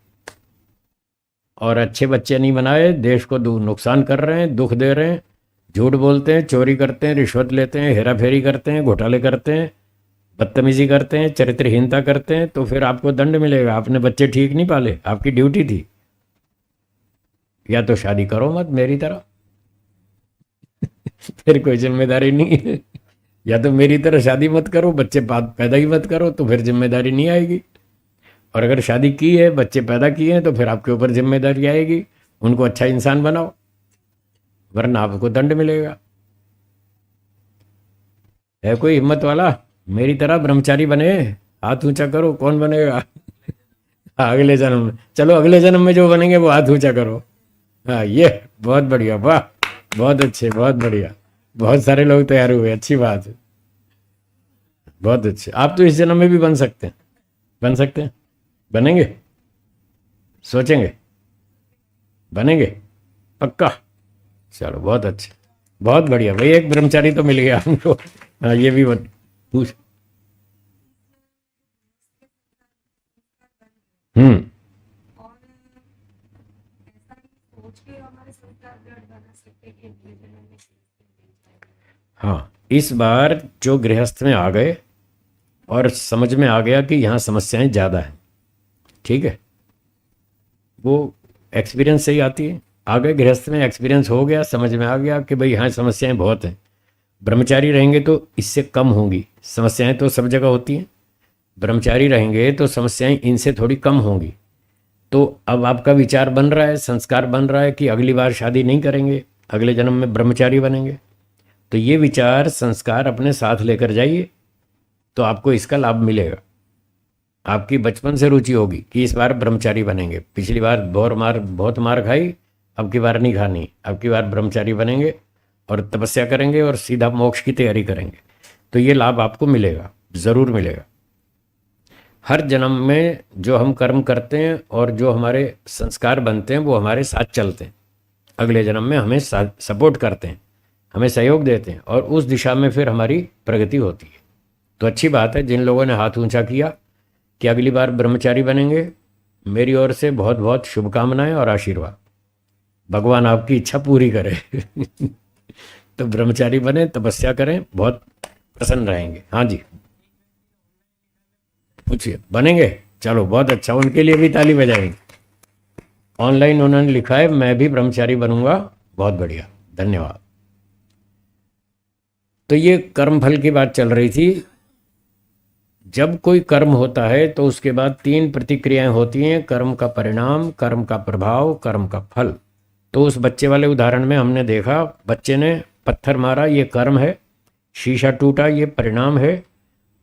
और अच्छे बच्चे नहीं बनाए, देश को नुकसान कर रहे हैं, दुख दे रहे हैं, झूठ बोलते हैं, चोरी करते हैं, रिश्वत लेते हैं, हेरा फेरी करते हैं, घोटाले करते हैं, बदतमीजी करते हैं, चरित्रहीनता करते हैं, तो फिर आपको दंड मिलेगा। आपने बच्चे ठीक नहीं पाले, आपकी ड्यूटी थी। या तो शादी करो मत मेरी तरह, फिर कोई जिम्मेदारी नहीं है। या तो मेरी तरह शादी मत करो, बच्चे पैदा ही मत करो, तो फिर जिम्मेदारी नहीं आएगी। और अगर शादी की है, बच्चे पैदा किए हैं, तो फिर आपके ऊपर जिम्मेदारी आएगी। उनको अच्छा इंसान बनाओ, वरना आपको दंड मिलेगा। है कोई हिम्मत वाला मेरी तरह ब्रह्मचारी बने? हाथ ऊंचा करो, कौन बनेगा? हाँ, अगले जन्म में। चलो अगले जन्म में जो बनेंगे वो हाथ ऊंचा करो। हाँ, ये बहुत बढ़िया, वाह, बहुत अच्छे, बहुत बढ़िया। बहुत सारे लोग तैयार हुए, अच्छी बात है, बहुत अच्छे। आप तो इस जन्म में भी बन सकते हैं, बन सकते हैं, बनेंगे, सोचेंगे, बनेंगे पक्का। चलो बहुत अच्छे, बहुत बढ़िया भाई, एक ब्रह्मचारी तो मिल गया हमको। हाँ, ये भी पूछ। हम्म। हाँ, इस बार जो गृहस्थ में आ गए और समझ में आ गया कि यहाँ समस्याएं ज़्यादा हैं, ठीक है, वो एक्सपीरियंस से ही आती है। आ गए गृहस्थ में, एक्सपीरियंस हो गया, समझ में आ गया कि भाई यहाँ समस्याएं बहुत हैं। ब्रह्मचारी रहेंगे तो इससे कम होंगी समस्याएं, तो सब जगह होती हैं। ब्रह्मचारी रहेंगे तो समस्याएं इनसे थोड़ी कम होंगी। तो अब आपका विचार बन रहा है, संस्कार बन रहा है कि अगली बार शादी नहीं करेंगे, अगले जन्म में ब्रह्मचारी बनेंगे। तो ये विचार संस्कार अपने साथ लेकर जाइए, तो आपको इसका लाभ मिलेगा। आपकी बचपन से रुचि होगी कि इस बार ब्रह्मचारी बनेंगे। पिछली बार बहुत मार खाई, अब की बार नहीं खानी, अब की बार ब्रह्मचारी बनेंगे और तपस्या करेंगे और सीधा मोक्ष की तैयारी करेंगे। तो ये लाभ आपको मिलेगा, ज़रूर मिलेगा। हर जन्म में जो हम कर्म करते हैं और जो हमारे संस्कार बनते हैं वो हमारे साथ चलते हैं। अगले जन्म में हमें सपोर्ट करते हैं, हमें सहयोग देते हैं, और उस दिशा में फिर हमारी प्रगति होती है। तो अच्छी बात है जिन लोगों ने हाथ ऊंचा किया कि अगली बार ब्रह्मचारी बनेंगे। मेरी ओर से बहुत बहुत शुभकामनाएं और आशीर्वाद। भगवान आपकी इच्छा पूरी करे। तो ब्रह्मचारी बने, तपस्या करें, बहुत प्रसन्न रहेंगे। हाँ जी, पूछिए, बनेंगे? चलो बहुत अच्छा, उनके लिए भी ताली बजाएंगे। ऑनलाइन उन्होंने लिखा है मैं भी ब्रह्मचारी बनूंगा, बहुत बढ़िया, धन्यवाद। तो ये कर्म फल की बात चल रही थी। जब कोई कर्म होता है तो उसके बाद 3 प्रतिक्रियाएं होती हैं: कर्म का परिणाम, कर्म का प्रभाव, कर्म का फल। तो उस बच्चे वाले उदाहरण में हमने देखा, बच्चे ने पत्थर मारा, ये कर्म है, शीशा टूटा, ये परिणाम है,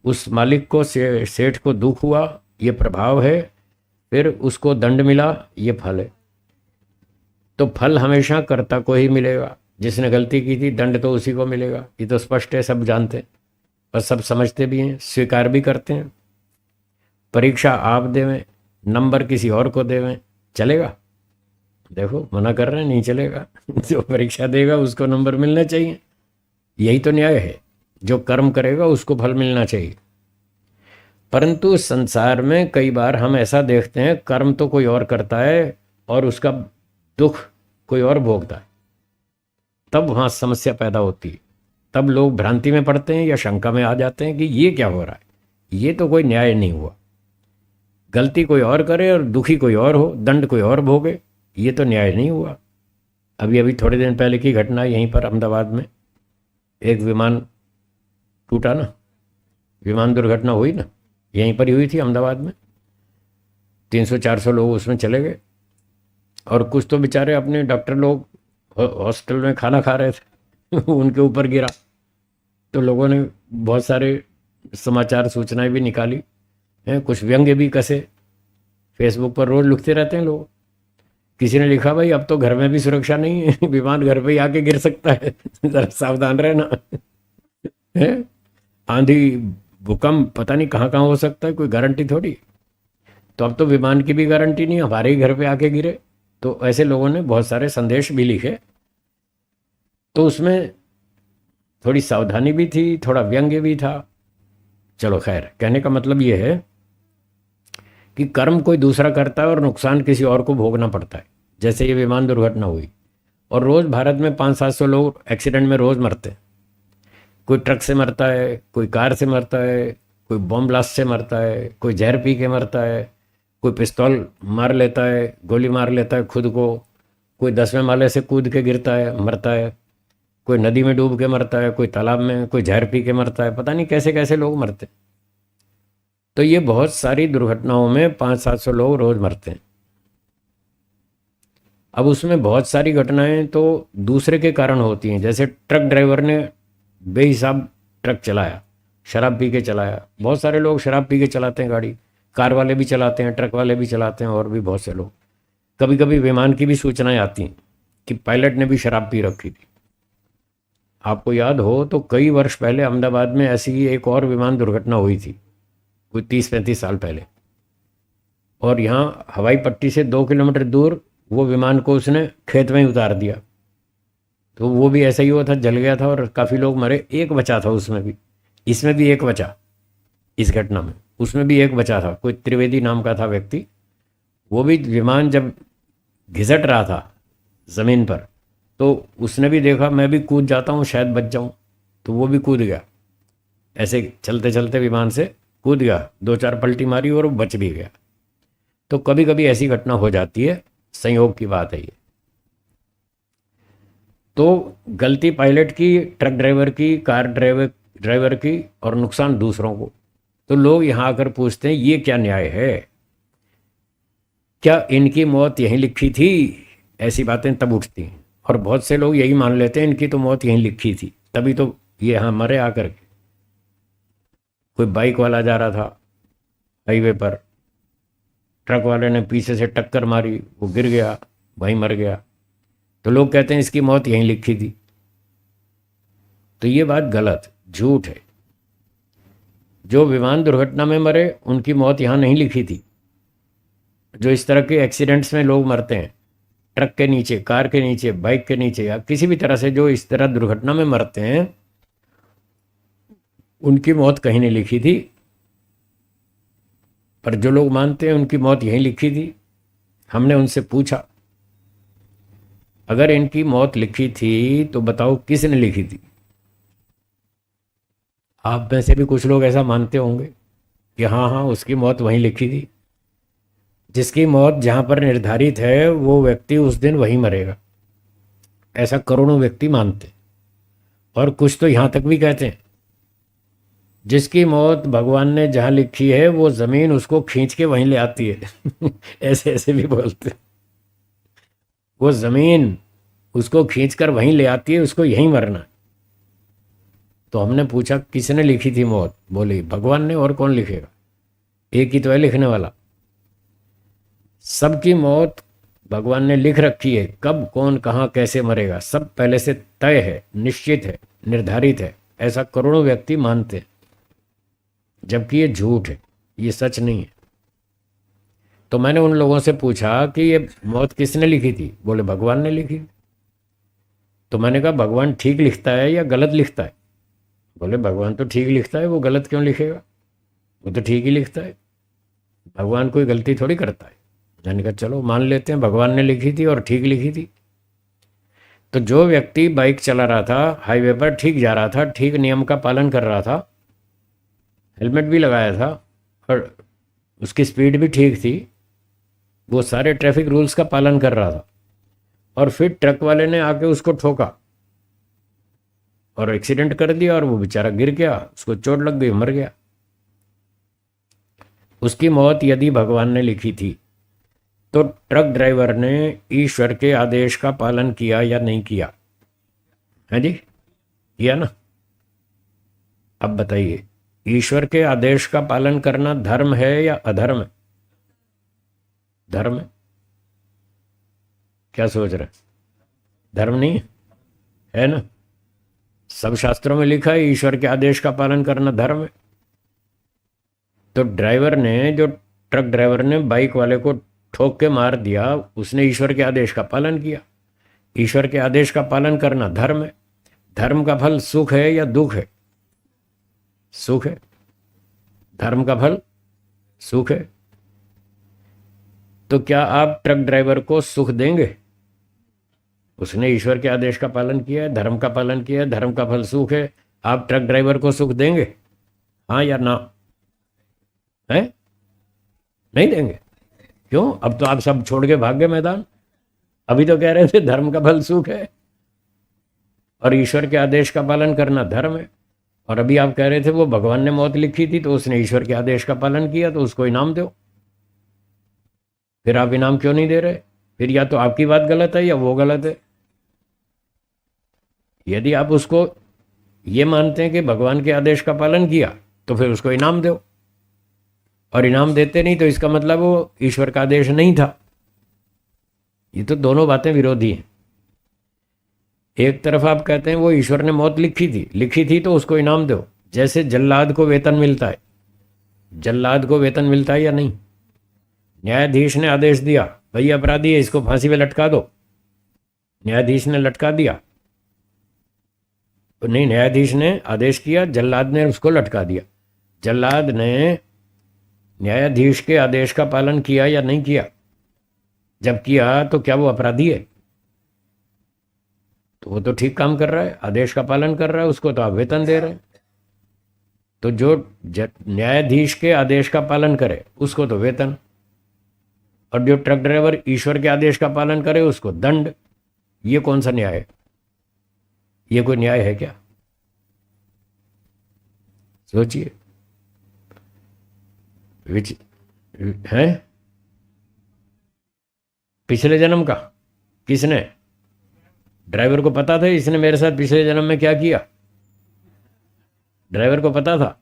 उस मालिक को सेठ को दुख हुआ, ये प्रभाव है, फिर उसको दंड मिला, ये फल है। तो फल हमेशा कर्ता को ही मिलेगा। जिसने गलती की थी दंड तो उसी को मिलेगा, ये तो स्पष्ट है, सब जानते हैं और सब समझते भी हैं, स्वीकार भी करते हैं। परीक्षा आप देवें, नंबर किसी और को देवें, चलेगा? देखो मना कर रहे हैं, नहीं चलेगा। जो परीक्षा देगा उसको नंबर मिलना चाहिए, यही तो न्याय है। जो कर्म करेगा उसको फल मिलना चाहिए। परंतु संसार में कई बार हम ऐसा देखते हैं, कर्म तो कोई और करता है और उसका दुख कोई और भोगता है, तब वहां समस्या पैदा होती है। तब लोग भ्रांति में पड़ते हैं या शंका में आ जाते हैं कि ये क्या हो रहा है, ये तो कोई न्याय नहीं हुआ। गलती कोई और करे और दुखी कोई और हो, दंड कोई और भोगे, ये तो न्याय नहीं हुआ। अभी अभी थोड़े दिन पहले की घटना, यहीं पर अहमदाबाद में एक विमान टूटा ना, विमान दुर्घटना हुई ना, यहीं पर ही हुई थी अहमदाबाद में। 300-400 लोग उसमें चले गए और कुछ तो बेचारे अपने डॉक्टर लोग हॉस्टल में खाना खा रहे थे उनके ऊपर गिरा। तो लोगों ने बहुत सारे समाचार सूचनाएं भी निकाली हैं, कुछ व्यंग्य भी कसे। फेसबुक पर रोज लिखते रहते हैं लोग। किसी ने लिखा, भाई अब तो घर में भी सुरक्षा नहीं है, विमान घर पे ही आके गिर सकता है, जरा सावधान रहना। है आंधी भूकंप पता नहीं कहाँ कहाँ हो सकता है, कोई गारंटी थोड़ी। तो अब तो विमान की भी गारंटी नहीं, हमारे ही घर पे आके गिरे। तो ऐसे लोगों ने बहुत सारे संदेश भी लिखे। तो उसमें थोड़ी सावधानी भी थी, थोड़ा व्यंग्य भी था। चलो खैर, कहने का मतलब ये है कि कर्म कोई दूसरा करता है और नुकसान किसी और को भोगना पड़ता है। जैसे ये विमान दुर्घटना हुई, और रोज भारत में 500-700 लोग एक्सीडेंट में रोज मरते हैं। कोई ट्रक से मरता है, कोई कार से मरता है, कोई बम ब्लास्ट से मरता है, कोई जहर पी के मरता है, कोई पिस्तौल मार लेता है, गोली मार लेता है खुद को, कोई 10वें माले से कूद के गिरता है मरता है, कोई नदी में डूब के मरता है, कोई तालाब में, कोई जहर पी के मरता है। पता नहीं कैसे कैसे लोग मरते हैं। तो ये बहुत सारी दुर्घटनाओं में 500-700 लोग रोज मरते हैं। अब उसमें बहुत सारी घटनाएं तो दूसरे के कारण होती हैं। जैसे ट्रक ड्राइवर ने बेहिसाब ट्रक चलाया, शराब पी के चलाया। बहुत सारे लोग शराब पी के चलाते हैं गाड़ी, कार वाले भी चलाते हैं, ट्रक वाले भी चलाते हैं, और भी बहुत से लोग। कभी कभी विमान की भी सूचनाएं आती हैं कि पायलट ने भी शराब पी रखी थी। आपको याद हो तो कई वर्ष पहले अहमदाबाद में ऐसी ही एक और विमान दुर्घटना हुई थी, कोई 30-35 साल पहले। और यहाँ हवाई पट्टी से 2 किलोमीटर दूर वो विमान को उसने खेत में ही उतार दिया। तो वो भी ऐसा ही हुआ था, जल गया था और काफ़ी लोग मरे। एक बचा था उसमें भी, इसमें भी एक बचा, इस घटना में उसमें भी एक बचा था, कोई त्रिवेदी नाम का था व्यक्ति। वो भी विमान जब घिसट रहा था ज़मीन पर, तो उसने भी देखा मैं भी कूद जाता हूँ शायद बच जाऊँ, तो वो भी कूद गया। ऐसे चलते चलते विमान से कूद गया, 2-4 पलटी मारी और वो बच भी गया। तो कभी कभी ऐसी घटना हो जाती है, संयोग की बात है ये। तो गलती पायलट की, ट्रक ड्राइवर की, कार ड्राइवर की, और नुकसान दूसरों को। तो लोग यहाँ आकर पूछते हैं ये क्या न्याय है, क्या इनकी मौत यहीं लिखी थी? ऐसी बातें तब उठती हैं। और बहुत से लोग यही मान लेते हैं इनकी तो मौत यहीं लिखी थी, तभी तो ये यहाँ मरे आकर के। कोई बाइक वाला जा रहा था हाईवे पर, ट्रक वाले ने पीछे से टक्कर मारी, वो गिर गया, वहीं मर गया। तो लोग कहते हैं इसकी मौत यहीं लिखी थी। तो ये बात गलत, झूठ है। जो विमान दुर्घटना में मरे उनकी मौत यहाँ नहीं लिखी थी। जो इस तरह के एक्सीडेंट्स में लोग मरते हैं, ट्रक के नीचे, कार के नीचे, बाइक के नीचे, या किसी भी तरह से जो इस तरह दुर्घटना में मरते हैं, उनकी मौत कहीं नहीं लिखी थी। पर जो लोग मानते हैं उनकी मौत यहीं लिखी थी। हमने उनसे पूछा, अगर इनकी मौत लिखी थी तो बताओ किसने लिखी थी? आप में से भी कुछ लोग ऐसा मानते होंगे कि हाँ हाँ उसकी मौत वहीं लिखी थी। जिसकी मौत जहाँ पर निर्धारित है वो व्यक्ति उस दिन वहीं मरेगा, ऐसा करोड़ों व्यक्ति मानते। और कुछ तो यहाँ तक भी कहते हैं जिसकी मौत भगवान ने जहाँ लिखी है वो ज़मीन उसको खींच के वहीं ले आती है। ऐसे ऐसे भी बोलते हैं, वो ज़मीन उसको खींच कर वहीं ले आती है, उसको यहीं मरना है। तो हमने पूछा किसने लिखी थी मौत? बोली भगवान ने, और कौन लिखेगा, एक ही तो है लिखने वाला। सबकी मौत भगवान ने लिख रखी है, कब कौन कहाँ कैसे मरेगा सब पहले से तय है, निश्चित है, निर्धारित है। ऐसा करोड़ों व्यक्ति मानते हैं, जबकि ये झूठ है, ये सच नहीं है। तो मैंने उन लोगों से पूछा कि ये मौत किसने लिखी थी? बोले भगवान ने लिखी। तो मैंने कहा भगवान ठीक लिखता है या गलत लिखता है? बोले भगवान तो ठीक लिखता है, वो गलत क्यों लिखेगा, वो तो ठीक ही लिखता है, भगवान कोई गलती थोड़ी करता है। मैंने कहा चलो मान लेते हैं भगवान ने लिखी थी और ठीक लिखी थी। तो जो व्यक्ति बाइक चला रहा था, हाईवे पर ठीक जा रहा था, ठीक नियम का पालन कर रहा था, हेलमेट भी लगाया था और उसकी स्पीड भी ठीक थी, वो सारे ट्रैफिक रूल्स का पालन कर रहा था, और फिर ट्रक वाले ने आके उसको ठोका और एक्सीडेंट कर दिया और वो बेचारा गिर गया, उसको चोट लग गई, मर गया। उसकी मौत यदि भगवान ने लिखी थी तो ट्रक ड्राइवर ने ईश्वर के आदेश का पालन किया या नहीं किया? है जी, किया ना। अब बताइए, ईश्वर के आदेश का पालन करना धर्म है या अधर्म है? धर्म है। क्या सोच रहे हैं? धर्म नहीं है? है ना। सब शास्त्रों में लिखा है ईश्वर के आदेश का पालन करना धर्म है। तो ड्राइवर ने, जो ट्रक ड्राइवर ने बाइक वाले को ठोक के मार दिया, उसने ईश्वर के आदेश का पालन किया। ईश्वर के आदेश का पालन करना धर्म है। धर्म का फल सुख है या दुख है? सुख है। धर्म का फल सुख है। तो क्या आप ट्रक ड्राइवर को सुख देंगे? उसने ईश्वर के आदेश का पालन किया है, धर्म का पालन किया है, धर्म का फल सुख है। आप ट्रक ड्राइवर को सुख देंगे? हाँ या ना? है? नहीं देंगे। क्यों? अब तो आप सब छोड़ के भाग गए मैदान। अभी तो कह रहे थे धर्म का फल सुख है और ईश्वर के आदेश का पालन करना धर्म है, और अभी आप कह रहे थे वो भगवान ने मौत लिखी थी तो उसने ईश्वर के आदेश का पालन किया तो उसको इनाम दो। फिर आप इनाम क्यों नहीं दे रहे? फिर या तो आपकी बात गलत है या वो गलत है। यदि आप उसको ये मानते हैं कि भगवान के आदेश का पालन किया तो फिर उसको इनाम दो, और इनाम देते नहीं तो इसका मतलब वो ईश्वर का आदेश नहीं था। ये तो दोनों बातें विरोधी हैं। एक तरफ आप कहते हैं वो ईश्वर ने मौत लिखी थी तो उसको इनाम दो, जैसे जल्लाद को वेतन मिलता है। जल्लाद को वेतन मिलता है या नहीं? न्यायाधीश ने आदेश दिया भाई अपराधी है, इसको फांसी पे लटका दो, न्यायाधीश ने लटका दिया? तो नहीं, न्यायाधीश ने आदेश किया, जल्लाद ने उसको लटका दिया। जल्लाद ने न्यायाधीश के आदेश का पालन किया या नहीं किया? जब किया तो क्या वो अपराधी है? तो वो तो ठीक काम कर रहा है, आदेश का पालन कर रहा है, उसको तो आप वेतन दे रहे हैं। तो जो न्यायाधीश के आदेश का पालन करे उसको तो वेतन, और जो ट्रक ड्राइवर ईश्वर के आदेश का पालन करे उसको दंड। ये कौन सा न्याय है? ये कोई न्याय है क्या? सोचिए। विच है पिछले जन्म का? किसने? ड्राइवर को पता था इसने मेरे साथ पिछले जन्म में क्या किया? ड्राइवर को पता था,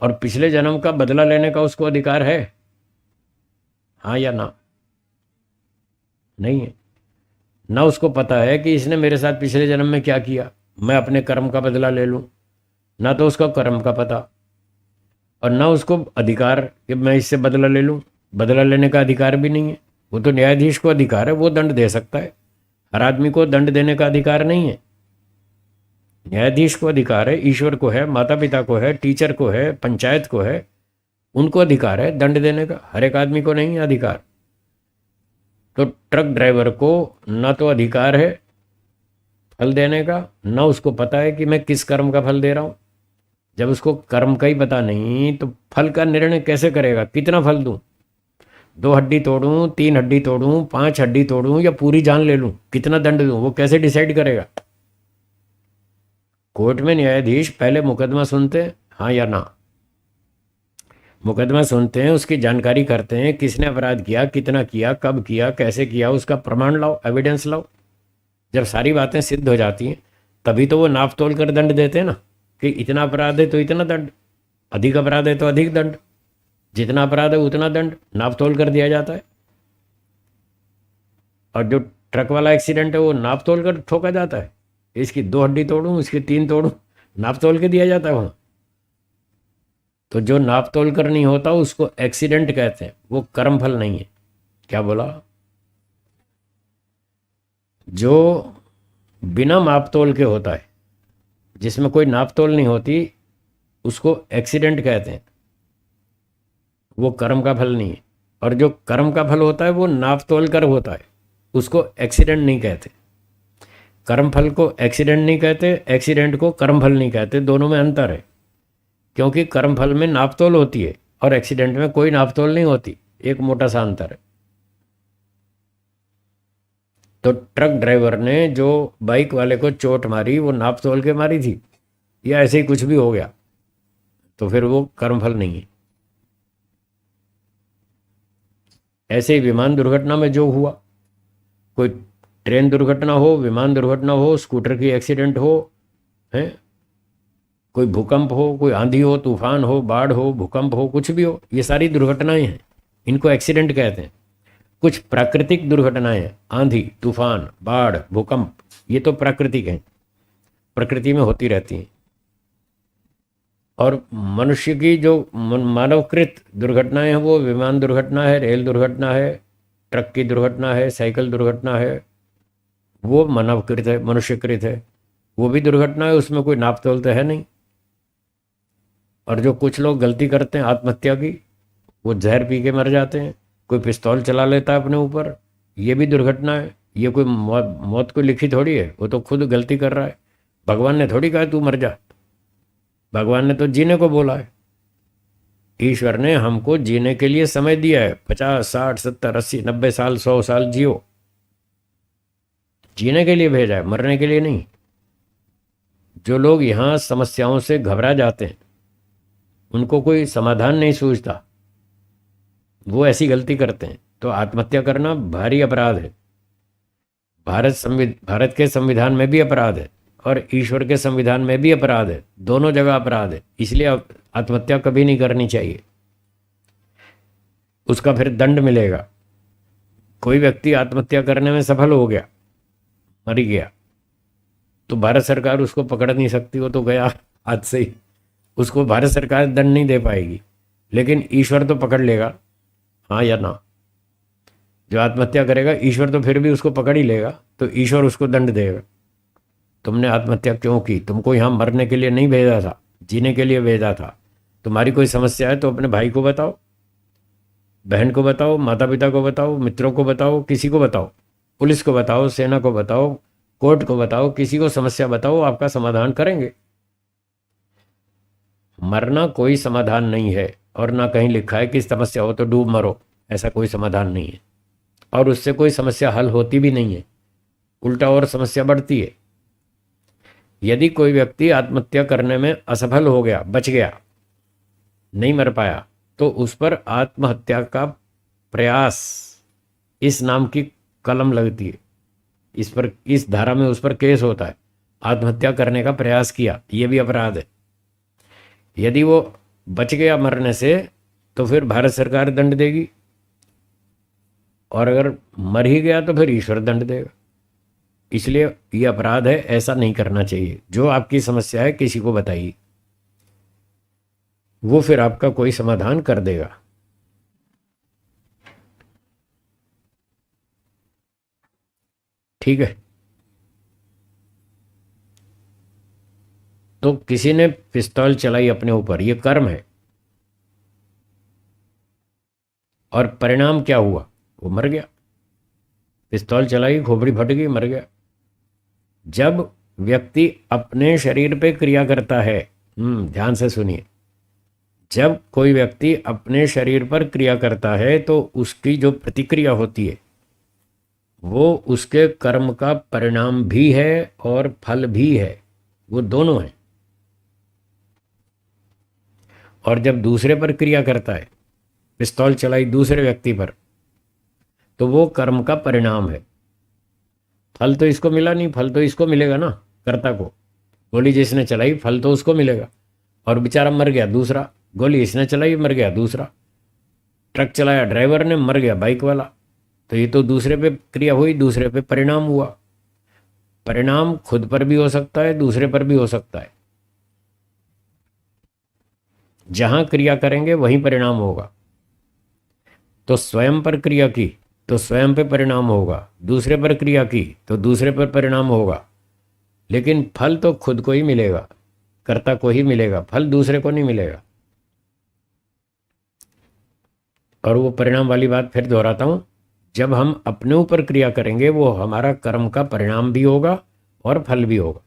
और पिछले जन्म का बदला लेने का उसको अधिकार है? हाँ या ना? नहीं है ना। उसको पता है कि इसने मेरे साथ पिछले जन्म में क्या किया, मैं अपने कर्म का बदला ले लूं। ना तो उसका कर्म का पता और ना उसको अधिकार कि मैं इससे बदला ले लूं। बदला लेने का अधिकार भी नहीं है। वो तो न्यायाधीश को अधिकार है, वो दंड दे सकता है। हर आदमी को दंड देने का अधिकार नहीं है। न्यायाधीश को अधिकार है, ईश्वर को है, माता पिता को है, टीचर को है, पंचायत को है, उनको अधिकार है दंड देने का। हर एक आदमी को नहीं है अधिकार। तो ट्रक ड्राइवर को ना तो अधिकार है फल देने का, ना उसको पता है कि मैं किस कर्म का फल दे रहा हूं। जब उसको कर्म का ही पता नहीं तो फल का निर्णय कैसे करेगा? कितना फल दूं? 2 हड्डी तोड़ूं, 3 हड्डी तोड़ूं, 5 हड्डी तोड़ूं या पूरी जान ले लूं? कितना दंड दूं? वो कैसे डिसाइड करेगा? कोर्ट में न्यायाधीश पहले मुकदमा सुनते हैं, हाँ या ना? मुकदमा सुनते हैं, उसकी जानकारी करते हैं, किसने अपराध किया, कितना किया, कब किया, कैसे किया, उसका प्रमाण लाओ, एविडेंस लाओ। जब सारी बातें सिद्ध हो जाती हैं तभी तो वो नाप तोल कर दंड देते हैं ना, कि इतना अपराध है तो इतना दंड, अधिक अपराध है तो अधिक दंड, जितना अपराध है उतना दंड नाप तोल कर दिया जाता है। और जो ट्रक वाला एक्सीडेंट है वो नाप तोल कर ठोका जाता है। इसकी 2 हड्डी तोड़ूं, इसकी 3 तोड़ूं, नाप तोल के दिया जाता है वहाँ। तो जो नाप तोल कर नहीं होता उसको एक्सीडेंट कहते हैं, वो कर्मफल नहीं है। क्या बोला? जो बिना माप तोल के होता है, जिसमें कोई नाप तोल नहीं होती, उसको एक्सीडेंट कहते हैं, वो कर्म का फल नहीं है। और जो कर्म का फल होता है वो नाप तोल कर होता है, उसको एक्सीडेंट नहीं कहते। कर्म फल को एक्सीडेंट नहीं कहते, एक्सीडेंट को कर्म फल नहीं कहते, दोनों में अंतर है। क्योंकि कर्म फल में नाप तोल होती है और एक्सीडेंट में कोई नाप तोल नहीं होती, एक मोटा सा अंतर है। तो ट्रक ड्राइवर ने जो बाइक वाले को चोट मारी वो नाप तोल के मारी थी, या ऐसे ही कुछ भी हो गया, तो फिर वो कर्मफल नहीं है। ऐसे ही विमान दुर्घटना में जो हुआ, कोई ट्रेन दुर्घटना हो, विमान दुर्घटना हो, स्कूटर की एक्सीडेंट हो, है, कोई भूकंप हो, कोई आंधी हो, तूफान हो, बाढ़ हो, भूकंप हो, कुछ भी हो, ये सारी दुर्घटनाएं हैं, इनको एक्सीडेंट कहते हैं। कुछ प्राकृतिक दुर्घटनाएं हैं, आंधी, तूफान, बाढ़, भूकंप, ये तो प्राकृतिक हैं, प्रकृति में होती रहती हैं। और मनुष्य की जो मानवकृत दुर्घटनाएं हैं, वो विमान दुर्घटना है, रेल दुर्घटना है, ट्रक की दुर्घटना है, साइकिल दुर्घटना है, वो मानवकृत है, मनुष्यकृत है, वो भी दुर्घटना है, उसमें कोई नाप तोल तो है नहीं। और जो कुछ लोग गलती करते हैं आत्महत्या की, वो जहर पी के मर जाते हैं, कोई पिस्तौल चला लेता है अपने ऊपर, ये भी दुर्घटना है। ये कोई मौत को लिखी थोड़ी है, वो तो खुद गलती कर रहा है। भगवान ने थोड़ी कहा तू मर जा, भगवान ने तो जीने को बोला है। ईश्वर ने हमको जीने के लिए समय दिया है, 50, 60, 70, 80, 90 साल, 100 साल जियो, जीने के लिए भेजा है, मरने के लिए नहीं। जो लोग यहाँ समस्याओं से घबरा जाते हैं, उनको कोई समाधान नहीं सूझता, वो ऐसी गलती करते हैं। तो आत्महत्या करना भारी अपराध है। भारत के संविधान में भी अपराध है और ईश्वर के संविधान में भी अपराध है, दोनों जगह अपराध है। इसलिए आत्महत्या कभी नहीं करनी चाहिए, उसका फिर दंड मिलेगा। कोई व्यक्ति आत्महत्या करने में सफल हो गया, मर गया, तो भारत सरकार उसको पकड़ नहीं सकती, वो तो गया आज से ही, उसको भारत सरकार दंड नहीं दे पाएगी, लेकिन ईश्वर तो पकड़ लेगा, हाँ या ना। जो आत्महत्या करेगा ईश्वर तो फिर भी उसको पकड़ ही लेगा, तो ईश्वर उसको दंड देगा। तुमने आत्महत्या क्यों की? तुमको यहाँ मरने के लिए नहीं भेजा था, जीने के लिए भेजा था। तुम्हारी कोई समस्या है तो अपने भाई को बताओ, बहन को बताओ, माता पिता को बताओ, मित्रों को बताओ, किसी को बताओ, पुलिस को बताओ, सेना को बताओ, कोर्ट को बताओ, किसी को समस्या बताओ, आपका समाधान करेंगे। मरना कोई समाधान नहीं है, और ना कहीं लिखा है कि समस्या हो तो डूब मरो, ऐसा कोई समाधान नहीं है। और उससे कोई समस्या हल होती भी नहीं है, उल्टा और समस्या बढ़ती है। यदि कोई व्यक्ति आत्महत्या करने में असफल हो गया, बच गया, नहीं मर पाया, तो उस पर आत्महत्या का प्रयास इस नाम की कलम लगती है, इस पर, इस धारा में उस पर केस होता है। आत्महत्या करने का प्रयास किया, यह भी अपराध है। यदि वो बच गया मरने से तो फिर भारत सरकार दंड देगी, और अगर मर ही गया तो फिर ईश्वर दंड देगा। इसलिए ये अपराध है, ऐसा नहीं करना चाहिए। जो आपकी समस्या है किसी को बताइए, वो फिर आपका कोई समाधान कर देगा। ठीक है। तो किसी ने पिस्तौल चलाई अपने ऊपर, ये कर्म है, और परिणाम क्या हुआ? वो मर गया। पिस्तौल चलाई, खोपड़ी फट गई, मर गया। जब व्यक्ति अपने शरीर पे क्रिया करता है, ध्यान से सुनिए, जब कोई व्यक्ति अपने शरीर पर क्रिया करता है तो उसकी जो प्रतिक्रिया होती है वो उसके कर्म का परिणाम भी है और फल भी है, वो दोनों हैं। और जब दूसरे पर क्रिया करता है, पिस्तौल चलाई दूसरे व्यक्ति पर, तो वो कर्म का परिणाम है। फल तो इसको मिला नहीं, फल तो इसको मिलेगा ना, कर्ता को। गोली जिसने चलाई फल तो उसको मिलेगा, और बेचारा मर गया दूसरा। गोली इसने चलाई, मर गया दूसरा। ट्रक चलाया ड्राइवर ने, मर गया बाइक वाला। तो ये तो दूसरे पे क्रिया हुई, दूसरे पे परिणाम हुआ। परिणाम खुद पर भी हो सकता है, दूसरे पर भी हो सकता है। जहां क्रिया करेंगे वहीं परिणाम होगा। तो स्वयं पर क्रिया की तो स्वयं पे परिणाम होगा, दूसरे पर क्रिया की तो दूसरे पर परिणाम होगा, लेकिन फल तो खुद को ही मिलेगा, कर्ता को ही मिलेगा, फल दूसरे को नहीं मिलेगा। और वो परिणाम वाली बात फिर दोहराता हूं, जब हम अपने ऊपर क्रिया करेंगे वो हमारा कर्म का परिणाम भी होगा और फल भी होगा,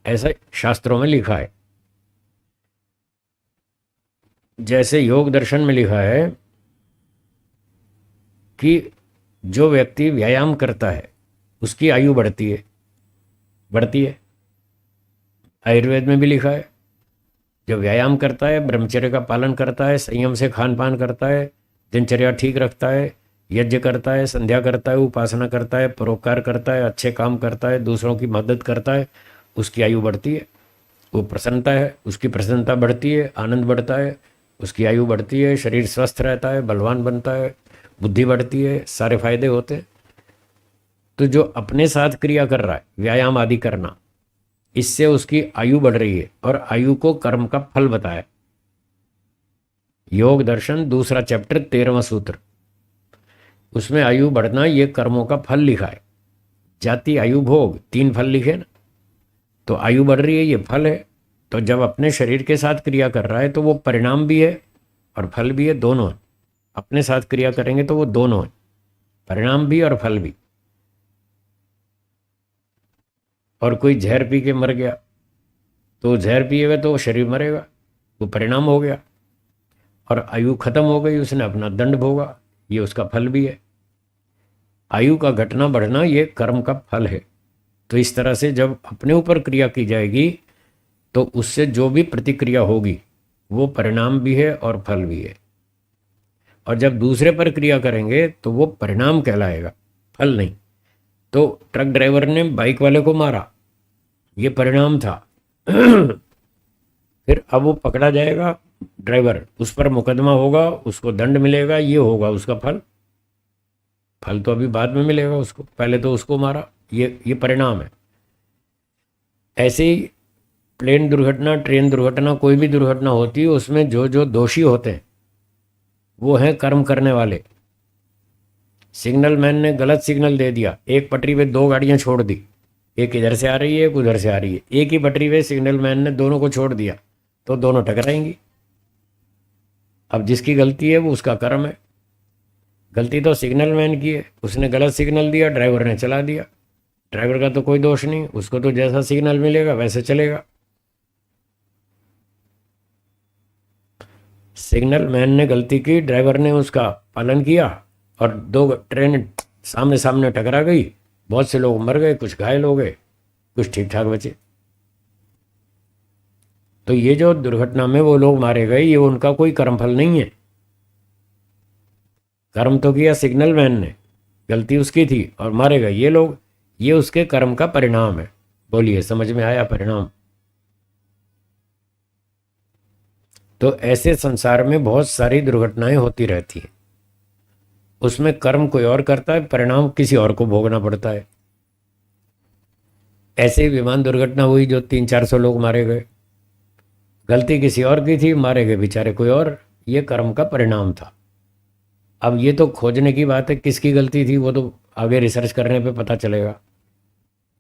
ऐसा शास्त्रों में लिखा है। जैसे योग दर्शन में लिखा है कि जो व्यक्ति व्यायाम करता है उसकी आयु बढ़ती है, बढ़ती है। आयुर्वेद में भी लिखा है, जो व्यायाम करता है, ब्रह्मचर्य का पालन करता है, संयम से खान पान करता है, दिनचर्या ठीक रखता है, यज्ञ करता है, संध्या करता है, उपासना करता है, परोपकार करता है, अच्छे काम करता है, दूसरों की मदद करता है, उसकी आयु बढ़ती है। वो प्रसन्नता है, उसकी प्रसन्नता बढ़ती है, आनंद बढ़ता है, उसकी आयु बढ़ती है, शरीर स्वस्थ रहता है, बलवान बनता है, बुद्धि बढ़ती है, सारे फायदे होते हैं। तो जो अपने साथ क्रिया कर रहा है, व्यायाम आदि करना, इससे उसकी आयु बढ़ रही है, और आयु को कर्म का फल बताया। योग दर्शन दूसरा चैप्टर 13वां सूत्र, उसमें आयु बढ़ना ये कर्मों का फल लिखा है। जाति आयु भोग 3 फल लिखे ना, तो आयु बढ़ रही है ये फल है। तो जब अपने शरीर के साथ क्रिया कर रहा है तो वो परिणाम भी है और फल भी है, दोनों है। अपने साथ क्रिया करेंगे तो वो दोनों है, परिणाम भी और फल भी। और कोई जहर पी के मर गया तो जहर पिएगा तो वो शरीर मरेगा, वो परिणाम हो गया, और आयु खत्म हो गई, उसने अपना दंड भोगा, ये उसका फल भी है। आयु का घटना बढ़ना ये कर्म का फल है। तो इस तरह से जब अपने ऊपर क्रिया की जाएगी तो उससे जो भी प्रतिक्रिया होगी वो परिणाम भी है और फल भी है। और जब दूसरे पर क्रिया करेंगे तो वो परिणाम कहलाएगा, फल नहीं। तो ट्रक ड्राइवर ने बाइक वाले को मारा, ये परिणाम था। फिर अब वो पकड़ा जाएगा ड्राइवर, उस पर मुकदमा होगा, उसको दंड मिलेगा, ये होगा उसका फल। फल तो अभी बाद में मिलेगा उसको, पहले तो उसको मारा, ये परिणाम है। ऐसे ही प्लेन दुर्घटना, ट्रेन दुर्घटना, कोई भी दुर्घटना होती है, उसमें जो जो दोषी होते हैं वो हैं कर्म करने वाले। सिग्नल मैन ने गलत सिग्नल दे दिया, एक पटरी पे 2 गाड़ियां छोड़ दी, एक इधर से आ रही है, एक उधर से आ रही है, एक ही पटरी पे सिग्नल मैन ने दोनों को छोड़ दिया, तो दोनों टकराएंगी। अब जिसकी गलती है वो उसका कर्म है। गलती तो सिग्नल मैन की है, उसने गलत सिग्नल दिया, ड्राइवर ने चला दिया। ड्राइवर का तो कोई दोष नहीं, उसको तो जैसा सिग्नल मिलेगा वैसे चलेगा। सिग्नल मैन ने गलती की, ड्राइवर ने उसका पालन किया, और 2 ट्रेन सामने सामने टकरा गई, बहुत से लोग मर गए, कुछ घायल हो गए, कुछ ठीक ठाक बचे। तो ये जो दुर्घटना में वो लोग मारे गए, ये उनका कोई कर्मफल नहीं है। कर्म तो किया सिग्नल मैन ने, गलती उसकी थी, और मारे गए ये लोग, ये उसके कर्म का परिणाम है। बोलिए, समझ में आया परिणाम? तो ऐसे संसार में बहुत सारी दुर्घटनाएं होती रहती हैं, उसमें कर्म कोई और करता है, परिणाम किसी और को भोगना पड़ता है। ऐसे ही विमान दुर्घटना हुई, जो 300-400 लोग मारे गए, गलती किसी और की थी, मारे गए बेचारे कोई और, ये कर्म का परिणाम था। अब ये तो खोजने की बात है किसकी गलती थी, वो तो आगे रिसर्च करने पे पता चलेगा,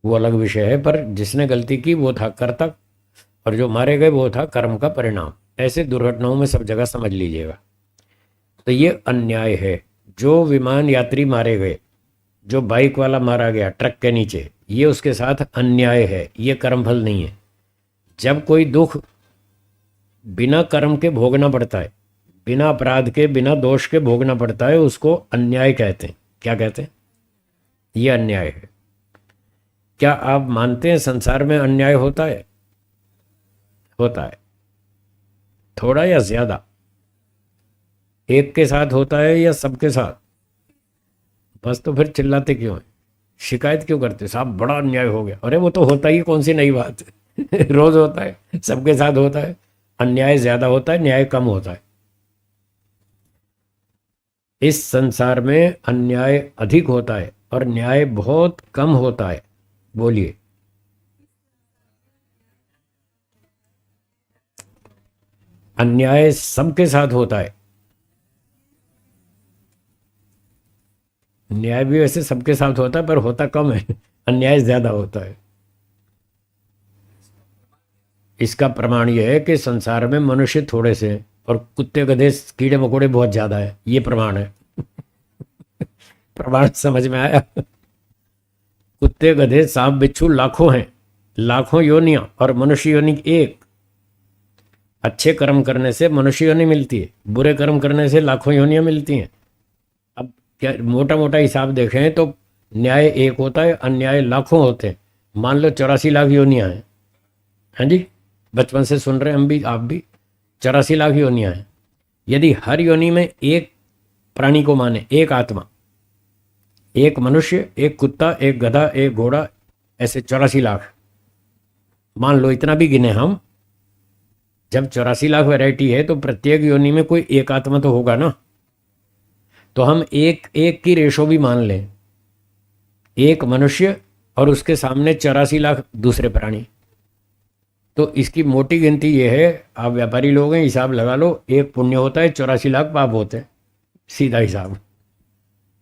वो अलग विषय है। पर जिसने गलती की वो था कर्ता, और जो मारे गए वो था कर्म का परिणाम। ऐसे दुर्घटनाओं में सब जगह समझ लीजिएगा। तो ये अन्याय है। जो विमान यात्री मारे गए, जो बाइक वाला मारा गया ट्रक के नीचे, ये उसके साथ अन्याय है, ये कर्मफल नहीं है। जब कोई दुख बिना कर्म के भोगना पड़ता है, बिना अपराध के, बिना दोष के भोगना पड़ता है, उसको अन्याय कहते हैं। क्या कहते हैं? ये अन्याय है। क्या आप मानते हैं संसार में अन्याय होता है? होता है, थोड़ा या ज्यादा? एक के साथ होता है या सबके साथ? बस, तो फिर चिल्लाते क्यों हैं, शिकायत क्यों करते? साहब बड़ा अन्याय हो गया। अरे वो तो होता ही, कौन सी नई बात है। रोज होता है, सबके साथ होता है। अन्याय ज्यादा होता है, न्याय कम होता है। इस संसार में अन्याय अधिक होता है और न्याय बहुत कम होता है। बोलिए। अन्याय सबके साथ होता है। न्याय भी वैसे सबके साथ होता है, पर होता कम है, अन्याय ज्यादा होता है। इसका प्रमाण यह है कि संसार में मनुष्य थोड़े से हैं और कुत्ते गधे कीड़े मकोड़े बहुत ज्यादा है, ये प्रमाण है। प्रमाण समझ में आया? कुत्ते गधे सांप बिच्छू लाखों हैं, लाखों योनियां, और मनुष्य योनि एक। अच्छे कर्म करने से मनुष्य योनि मिलती है, बुरे कर्म करने से लाखों योनियां मिलती हैं। अब क्या मोटा मोटा हिसाब देखें तो न्याय एक होता है, अन्याय लाखों होते हैं। मान लो 84 लाख योनियां हैं, हाँ जी, बचपन से सुन रहे हैं हम भी आप भी। 84 लाख योनियां हैं। यदि हर योनि में एक प्राणी को माने, एक आत्मा, एक मनुष्य, एक कुत्ता, एक गधा, एक घोड़ा, ऐसे 84 लाख मान लो, इतना भी गिने हम। जब 84 लाख वैरायटी है तो प्रत्येक योनि में कोई एक आत्मा तो होगा ना। तो हम एक एक की रेशो भी मान लें, एक मनुष्य और उसके सामने 84 लाख दूसरे प्राणी। तो इसकी मोटी गिनती ये है, आप व्यापारी लोग हैं, हिसाब लगा लो, एक पुण्य होता है, 84 लाख पाप होते हैं, सीधा हिसाब।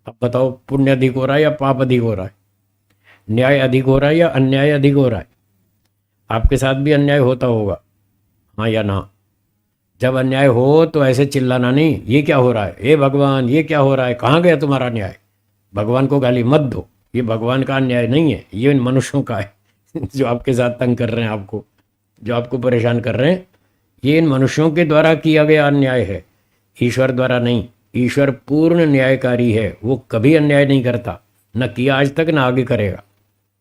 अब बताओ पुण्य अधिक हो रहा है या पाप अधिक हो रहा है? न्याय अधिक हो रहा है या अन्याय अधिक हो रहा है? आपके साथ भी अन्याय होता होगा, हाँ या ना? जब अन्याय हो तो ऐसे चिल्लाना नहीं, ये क्या हो रहा है, हे भगवान ये क्या हो रहा है, कहाँ गया तुम्हारा न्याय? भगवान को गाली मत दो, ये भगवान का अन्याय नहीं है, ये इन मनुष्यों का है। जो आपके साथ तंग कर रहे हैं, आपको जो आपको परेशान कर रहे हैं, ये इन मनुष्यों के द्वारा किया गया अन्याय है, ईश्वर द्वारा नहीं। ईश्वर पूर्ण न्यायकारी है, वो कभी अन्याय नहीं करता, न किया आज तक, न आगे करेगा।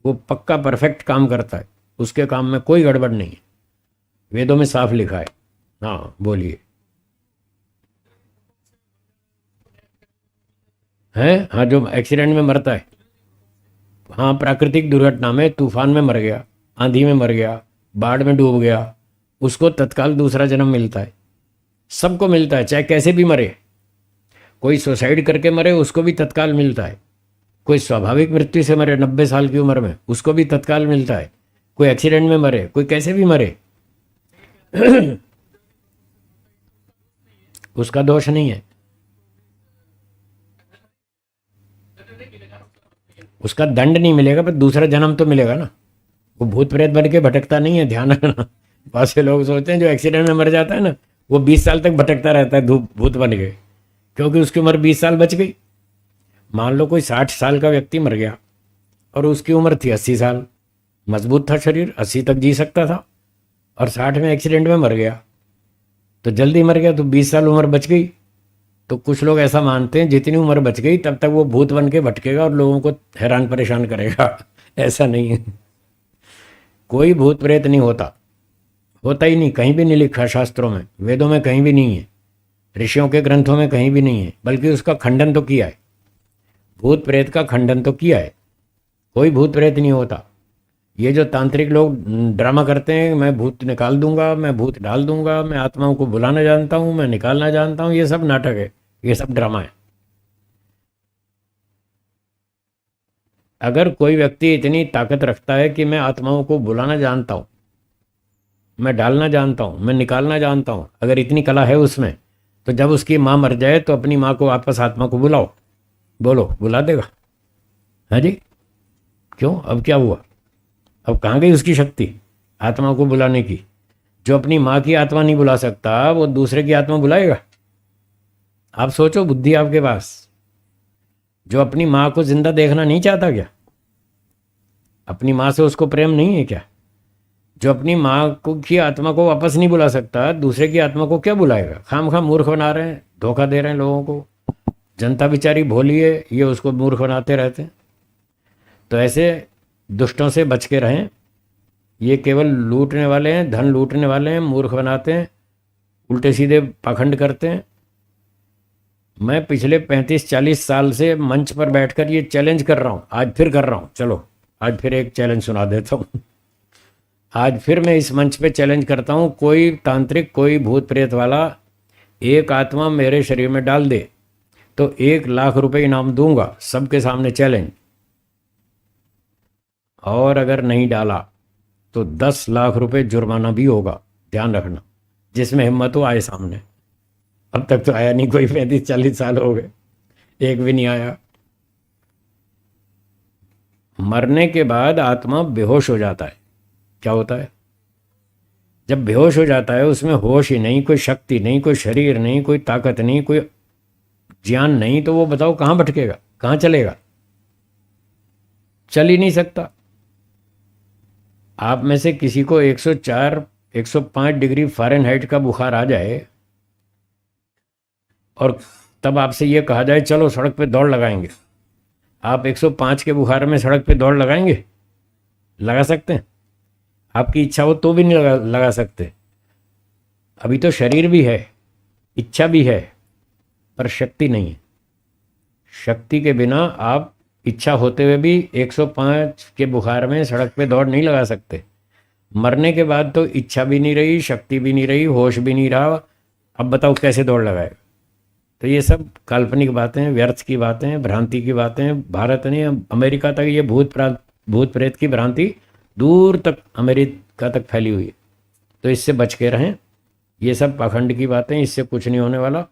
वो पक्का परफेक्ट काम करता है, उसके काम में कोई गड़बड़ नहीं है, वेदों में साफ लिखा है। हाँ बोलिए। है, हाँ, जो एक्सीडेंट में मरता है, हाँ, प्राकृतिक दुर्घटना में, तूफान में मर गया, आंधी में मर गया, बाढ़ में डूब गया, उसको तत्काल दूसरा जन्म मिलता है। सबको मिलता है, चाहे कैसे भी मरे। कोई सुसाइड करके मरे, उसको भी तत्काल मिलता है। कोई स्वाभाविक मृत्यु से मरे 90 साल की उम्र में, उसको भी तत्काल मिलता है। कोई एक्सीडेंट में मरे, कोई कैसे भी मरे, उसका दोष नहीं है, उसका दंड नहीं मिलेगा, पर दूसरा जन्म तो मिलेगा ना। वो भूत प्रेत बन के भटकता नहीं है, ध्यान रखना। बहुत से लोग सोचते हैं जो एक्सीडेंट में मर जाता है ना, वो 20 साल तक भटकता रहता है धूप भूत बन के, क्योंकि उसकी उम्र 20 साल बच गई। मान लो कोई 60 साल का व्यक्ति मर गया और उसकी उम्र थी 80 साल, मजबूत था शरीर, 80 तक जी सकता था, और 60 में एक्सीडेंट में मर गया, तो जल्दी मर गया, तो 20 साल उम्र बच गई। तो कुछ लोग ऐसा मानते हैं जितनी उम्र बच गई तब तक वो भूत बन के भटकेगा और लोगों को हैरान परेशान करेगा। ऐसा नहीं है, कोई भूत प्रेत नहीं होता, होता ही नहीं, कहीं भी नहीं लिखा शास्त्रों में, वेदों में कहीं भी नहीं है, ऋषियों के ग्रंथों में कहीं भी नहीं है, बल्कि उसका खंडन तो किया है, भूत प्रेत का खंडन तो किया है। कोई भूत प्रेत नहीं होता। ये जो तांत्रिक लोग ड्रामा करते हैं, मैं भूत निकाल दूंगा, मैं भूत डाल दूंगा, मैं आत्माओं को बुलाना जानता हूँ, मैं निकालना जानता हूँ, ये सब नाटक है, ये सब ड्रामा है। अगर कोई व्यक्ति इतनी ताकत रखता है कि मैं आत्माओं को बुलाना जानता हूँ, मैं डालना जानता हूँ, मैं निकालना जानता हूँ, अगर इतनी कला है उसमें, तो जब उसकी माँ मर जाए तो अपनी माँ को वापस आत्मा को बुलाओ, बोलो, बुला देगा? हाँ जी, क्यों, अब क्या हुआ? अब कहाँ गई उसकी शक्ति आत्मा को बुलाने की? जो अपनी माँ की आत्मा नहीं बुला सकता, वो दूसरे की आत्मा बुलाएगा? आप सोचो, बुद्धि आपके पास। जो अपनी माँ को जिंदा देखना नहीं चाहता क्या? अपनी माँ से उसको प्रेम नहीं है क्या? जो अपनी माँ को की आत्मा को वापस नहीं बुला सकता, दूसरे की आत्मा को क्या बुलाएगा? खाम खाम मूर्ख बना रहे हैं, धोखा दे रहे हैं लोगों को। जनता बेचारी भोली है, ये उसको मूर्ख बनाते रहते हैं। तो ऐसे दुष्टों से बच के रहें, ये केवल लूटने वाले हैं, धन लूटने वाले हैं, मूर्ख बनाते हैं, उल्टे सीधे पाखंड करते हैं। मैं पिछले 35-40 साल से मंच पर बैठकर ये चैलेंज कर रहा हूँ, आज फिर कर रहा हूँ। चलो आज फिर एक चैलेंज सुना देता हूँ। आज फिर मैं इस मंच पे चैलेंज करता हूँ, कोई तांत्रिक, कोई भूत प्रेत वाला एक आत्मा मेरे शरीर में डाल दे तो 1 लाख रुपए इनाम दूंगा, सबके सामने चैलेंज। और अगर नहीं डाला तो 10 लाख रुपए जुर्माना भी होगा, ध्यान रखना। जिसमें हिम्मत हो आए सामने। अब तक तो आया नहीं कोई, 35-40 साल हो गए, एक भी नहीं आया। मरने के बाद आत्मा बेहोश हो जाता है। क्या होता है? जब बेहोश हो जाता है, उसमें होश ही नहीं, कोई शक्ति नहीं, कोई शरीर नहीं, कोई ताकत नहीं, कोई ज्ञान नहीं, तो वो बताओ कहाँ भटकेगा, कहाँ चलेगा? चल ही नहीं सकता। आप में से किसी को 104 105 डिग्री फ़ारेनहाइट का बुखार आ जाए और तब आपसे ये कहा जाए चलो सड़क पे दौड़ लगाएंगे, आप 105 के बुखार में सड़क पे दौड़ लगाएंगे? लगा सकते हैं? आपकी इच्छा हो तो भी नहीं लगा सकते। अभी तो शरीर भी है, इच्छा भी है, पर शक्ति नहीं है। शक्ति के बिना आप इच्छा होते हुए भी 105 के बुखार में सड़क पे दौड़ नहीं लगा सकते। मरने के बाद तो इच्छा भी नहीं रही, शक्ति भी नहीं रही, होश भी नहीं रहा, अब बताओ कैसे दौड़ लगाएगा? तो ये सब काल्पनिक बातें, व्यर्थ की बातें, भ्रांति की बातें। भारत ने, अमेरिका तक ये भूत प्रेत की भ्रांति दूर तक अमेरिका तक फैली हुई है। तो इससे बच के रहें, ये सब पाखंड की बातें, इससे कुछ नहीं होने वाला।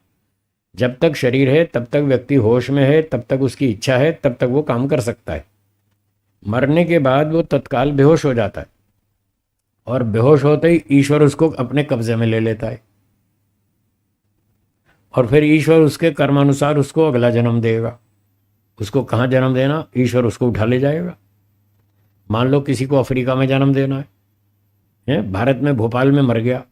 जब तक शरीर है तब तक व्यक्ति होश में है, तब तक उसकी इच्छा है, तब तक वो काम कर सकता है। मरने के बाद वो तत्काल बेहोश हो जाता है, और बेहोश होते ही ईश्वर उसको अपने कब्जे में ले लेता है, और फिर ईश्वर उसके कर्मानुसार उसको अगला जन्म देगा। उसको कहाँ जन्म देना, ईश्वर उसको उठा ले जाएगा। मान लो किसी को अफ्रीका में जन्म देना है, भारत में भोपाल में मर गया,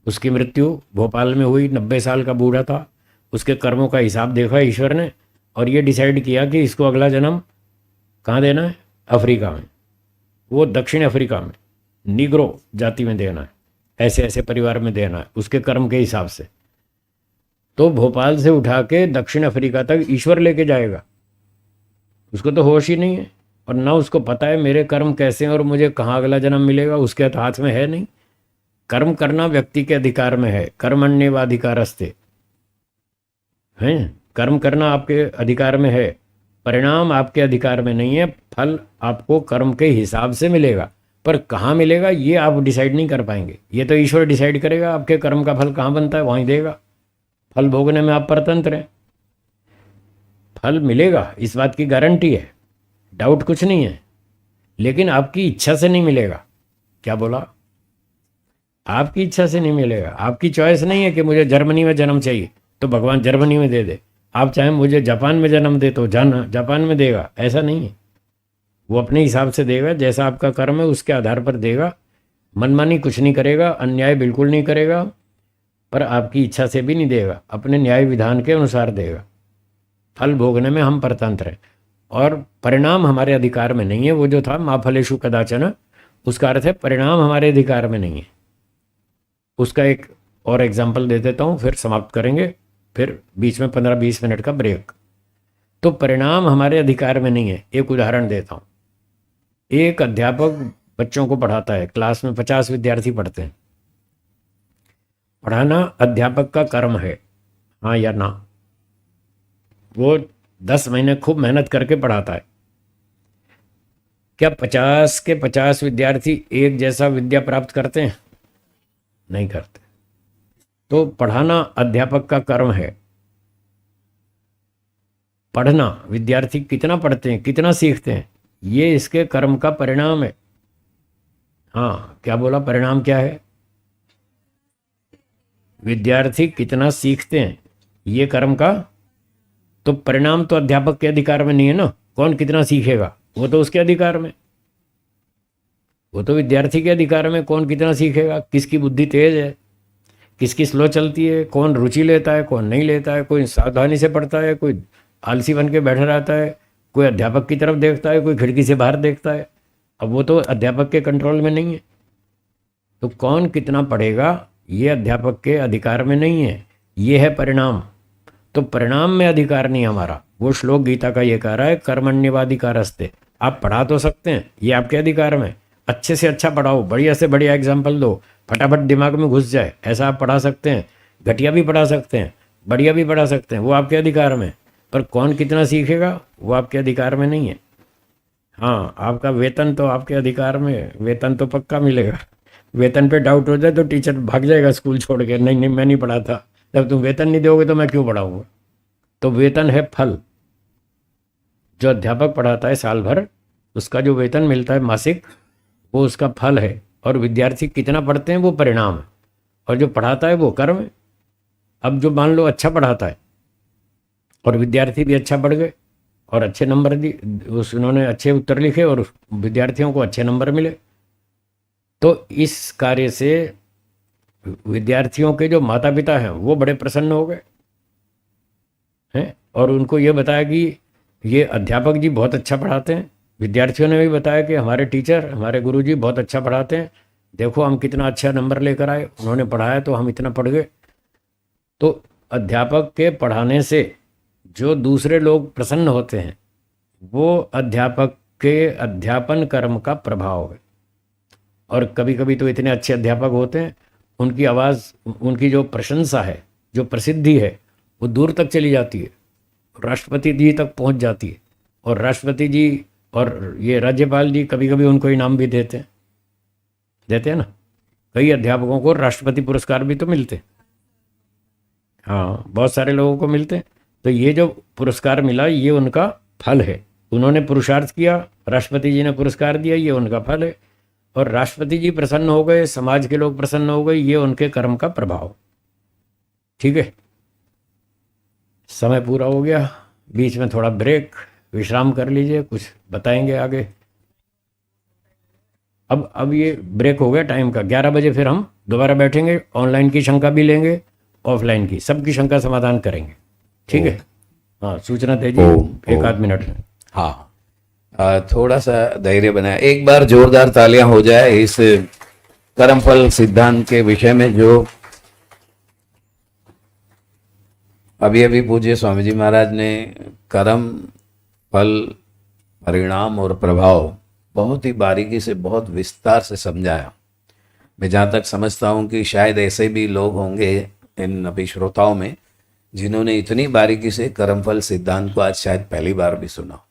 उसकी मृत्यु भोपाल में हुई, 90 साल का बूढ़ा था, उसके कर्मों का हिसाब देखा ईश्वर ने, और ये डिसाइड किया कि इसको अगला जन्म कहाँ देना है, अफ्रीका में, वो दक्षिण अफ्रीका में निग्रो जाति में देना है, ऐसे ऐसे परिवार में देना है उसके कर्म के हिसाब से। तो भोपाल से उठा के दक्षिण अफ्रीका तक ईश्वर लेके जाएगा। उसको तो होश ही नहीं है, और ना उसको पता है मेरे कर्म कैसे हैं और मुझे कहाँ अगला जन्म मिलेगा, उसके तो हाथ में है नहीं। कर्म करना व्यक्ति के अधिकार में है, कर्मण्येवाधिकारस्ते, हैं, कर्म करना आपके अधिकार में है, परिणाम आपके अधिकार में नहीं है। फल आपको कर्म के हिसाब से मिलेगा, पर कहाँ मिलेगा ये आप डिसाइड नहीं कर पाएंगे। ये तो ईश्वर डिसाइड करेगा आपके कर्म का फल कहाँ बनता है, वहीं देगा। फल भोगने में आप परतंत्र हैं, फल मिलेगा इस बात की गारंटी है, डाउट कुछ नहीं है, लेकिन आपकी इच्छा से नहीं मिलेगा। क्या बोला? आपकी इच्छा से नहीं मिलेगा। आपकी चॉइस नहीं है कि मुझे जर्मनी में जन्म चाहिए तो भगवान जर्मनी में दे दे, आप चाहे मुझे जापान में जन्म दे तो जापान में देगा, ऐसा नहीं है। वो अपने हिसाब से देगा, जैसा आपका कर्म है उसके आधार पर देगा। मनमानी कुछ नहीं करेगा, अन्याय बिल्कुल नहीं करेगा, पर आपकी इच्छा से भी नहीं देगा, अपने न्याय विधान के अनुसार देगा। फल भोगने में हम परतंत्र हैं, और परिणाम हमारे अधिकार में नहीं है। वो जो था मा फलेषु कदाचन, उसका अर्थ है परिणाम हमारे अधिकार में नहीं है। उसका एक और एग्जाम्पल दे देता हूँ, फिर समाप्त करेंगे, फिर बीच में 15-20 मिनट का ब्रेक। तो परिणाम हमारे अधिकार में नहीं है। एक उदाहरण देता हूँ। एक अध्यापक बच्चों को पढ़ाता है, क्लास में 50 विद्यार्थी पढ़ते हैं। पढ़ाना अध्यापक का कर्म है, हाँ या ना? वो 10 महीने खूब मेहनत करके पढ़ाता है। क्या 50 के 50 विद्यार्थी एक जैसा विद्या प्राप्त करते हैं? नहीं करते। तो पढ़ाना अध्यापक का कर्म है। पढ़ना, विद्यार्थी कितना पढ़ते हैं, कितना सीखते हैं, ये इसके कर्म का परिणाम है। हाँ, क्या बोला? परिणाम क्या है? विद्यार्थी कितना सीखते हैं, ये कर्म का। तो परिणाम तो अध्यापक के अधिकार में नहीं है ना। कौन कितना सीखेगा वो तो उसके अधिकार में, वो तो विद्यार्थी के अधिकार में। कौन कितना सीखेगा, किसकी बुद्धि तेज है, किसकी स्लो चलती है, कौन रुचि लेता है, कौन नहीं लेता है, कोई सावधानी से पढ़ता है, कोई आलसी बन के बैठा रहता है, कोई अध्यापक की तरफ देखता है, कोई खिड़की से बाहर देखता है। अब वो तो अध्यापक के कंट्रोल में नहीं है। तो कौन कितना पढ़ेगा ये अध्यापक के अधिकार में नहीं है, ये है परिणाम। तो परिणाम में अधिकार नहीं हमारा। वो श्लोक गीता का ये कह रहा है, कर्मण्येवाधिकारस्ते। आप पढ़ा तो सकते हैं, ये आपके अधिकार में। अच्छे से अच्छा पढ़ाओ, बढ़िया से बढ़िया एग्जाम्पल दो, फटाफट दिमाग में घुस जाए, ऐसा आप पढ़ा सकते हैं। घटिया भी पढ़ा सकते हैं, बढ़िया भी पढ़ा सकते हैं, वो आपके अधिकार में। पर कौन कितना सीखेगा वो आपके अधिकार में नहीं है। हाँ, आपका वेतन तो आपके अधिकार में, वेतन तो पक्का मिलेगा, वेतन पे डाउट हो जाए तो टीचर भाग जाएगा स्कूल छोड़ के, नहीं नहीं मैं नहीं पढ़ा था। जब तुम वेतन नहीं दोगे तो मैं क्यों पढ़ाऊंगा। तो वेतन है फल। जो अध्यापक पढ़ाता है साल भर, उसका जो वेतन मिलता है मासिक, वो उसका फल है। और विद्यार्थी कितना पढ़ते हैं वो परिणाम है। और जो पढ़ाता है वो कर्म है। अब जो मान लो अच्छा पढ़ाता है और विद्यार्थी भी अच्छा पढ़ गए और अच्छे नंबर दी, उन्होंने अच्छे उत्तर लिखे और विद्यार्थियों को अच्छे नंबर मिले, तो इस कार्य से विद्यार्थियों के जो माता पिता हैं वो बड़े प्रसन्न हो गए हैं। और उनको ये बताया कि ये अध्यापक जी बहुत अच्छा पढ़ाते हैं। विद्यार्थियों ने भी बताया कि हमारे टीचर, हमारे गुरुजी बहुत अच्छा पढ़ाते हैं, देखो हम कितना अच्छा नंबर लेकर आए, उन्होंने पढ़ाया तो हम इतना पढ़ गए। तो अध्यापक के पढ़ाने से जो दूसरे लोग प्रसन्न होते हैं वो अध्यापक के अध्यापन कर्म का प्रभाव है। और कभी कभी तो इतने अच्छे अध्यापक होते हैं, उनकी आवाज़, उनकी जो प्रशंसा है, जो प्रसिद्धि है, वो दूर तक चली जाती है, राष्ट्रपति जी तक पहुंच जाती है। और राष्ट्रपति जी और ये राज्यपाल जी कभी कभी उनको इनाम भी देते हैं ना। कई अध्यापकों को राष्ट्रपति पुरस्कार भी तो मिलते हैं। हाँ, बहुत सारे लोगों को मिलते हैं। तो ये जो पुरस्कार मिला ये उनका फल है। उन्होंने पुरुषार्थ किया, राष्ट्रपति जी ने पुरस्कार दिया, ये उनका फल है। और राष्ट्रपति जी प्रसन्न हो गए, समाज के लोग प्रसन्न हो गए, ये उनके कर्म का प्रभाव। ठीक है, समय पूरा हो गया, बीच में थोड़ा ब्रेक, विश्राम कर लीजिए, कुछ बताएंगे आगे। अब ये ब्रेक हो गया टाइम का, 11 बजे फिर हम दोबारा बैठेंगे, ऑनलाइन की शंका भी लेंगे, ऑफलाइन की, सबकी शंका समाधान करेंगे। ठीक है, हाँ सूचना दीजिए एक आध मिनट में। हाँ, थोड़ा सा धैर्य बनाए, एक बार जोरदार तालियां हो जाए इस कर्मफल सिद्धांत के विषय में जो अभी अभी पूज्य स्वामी जी महाराज ने कर्म, फल, परिणाम और प्रभाव बहुत ही बारीकी से, बहुत विस्तार से समझाया। मैं जहाँ तक समझता हूँ कि शायद ऐसे भी लोग होंगे इन अभी श्रोताओं में जिन्होंने इतनी बारीकी से कर्मफल सिद्धांत को आज शायद पहली बार भी सुना।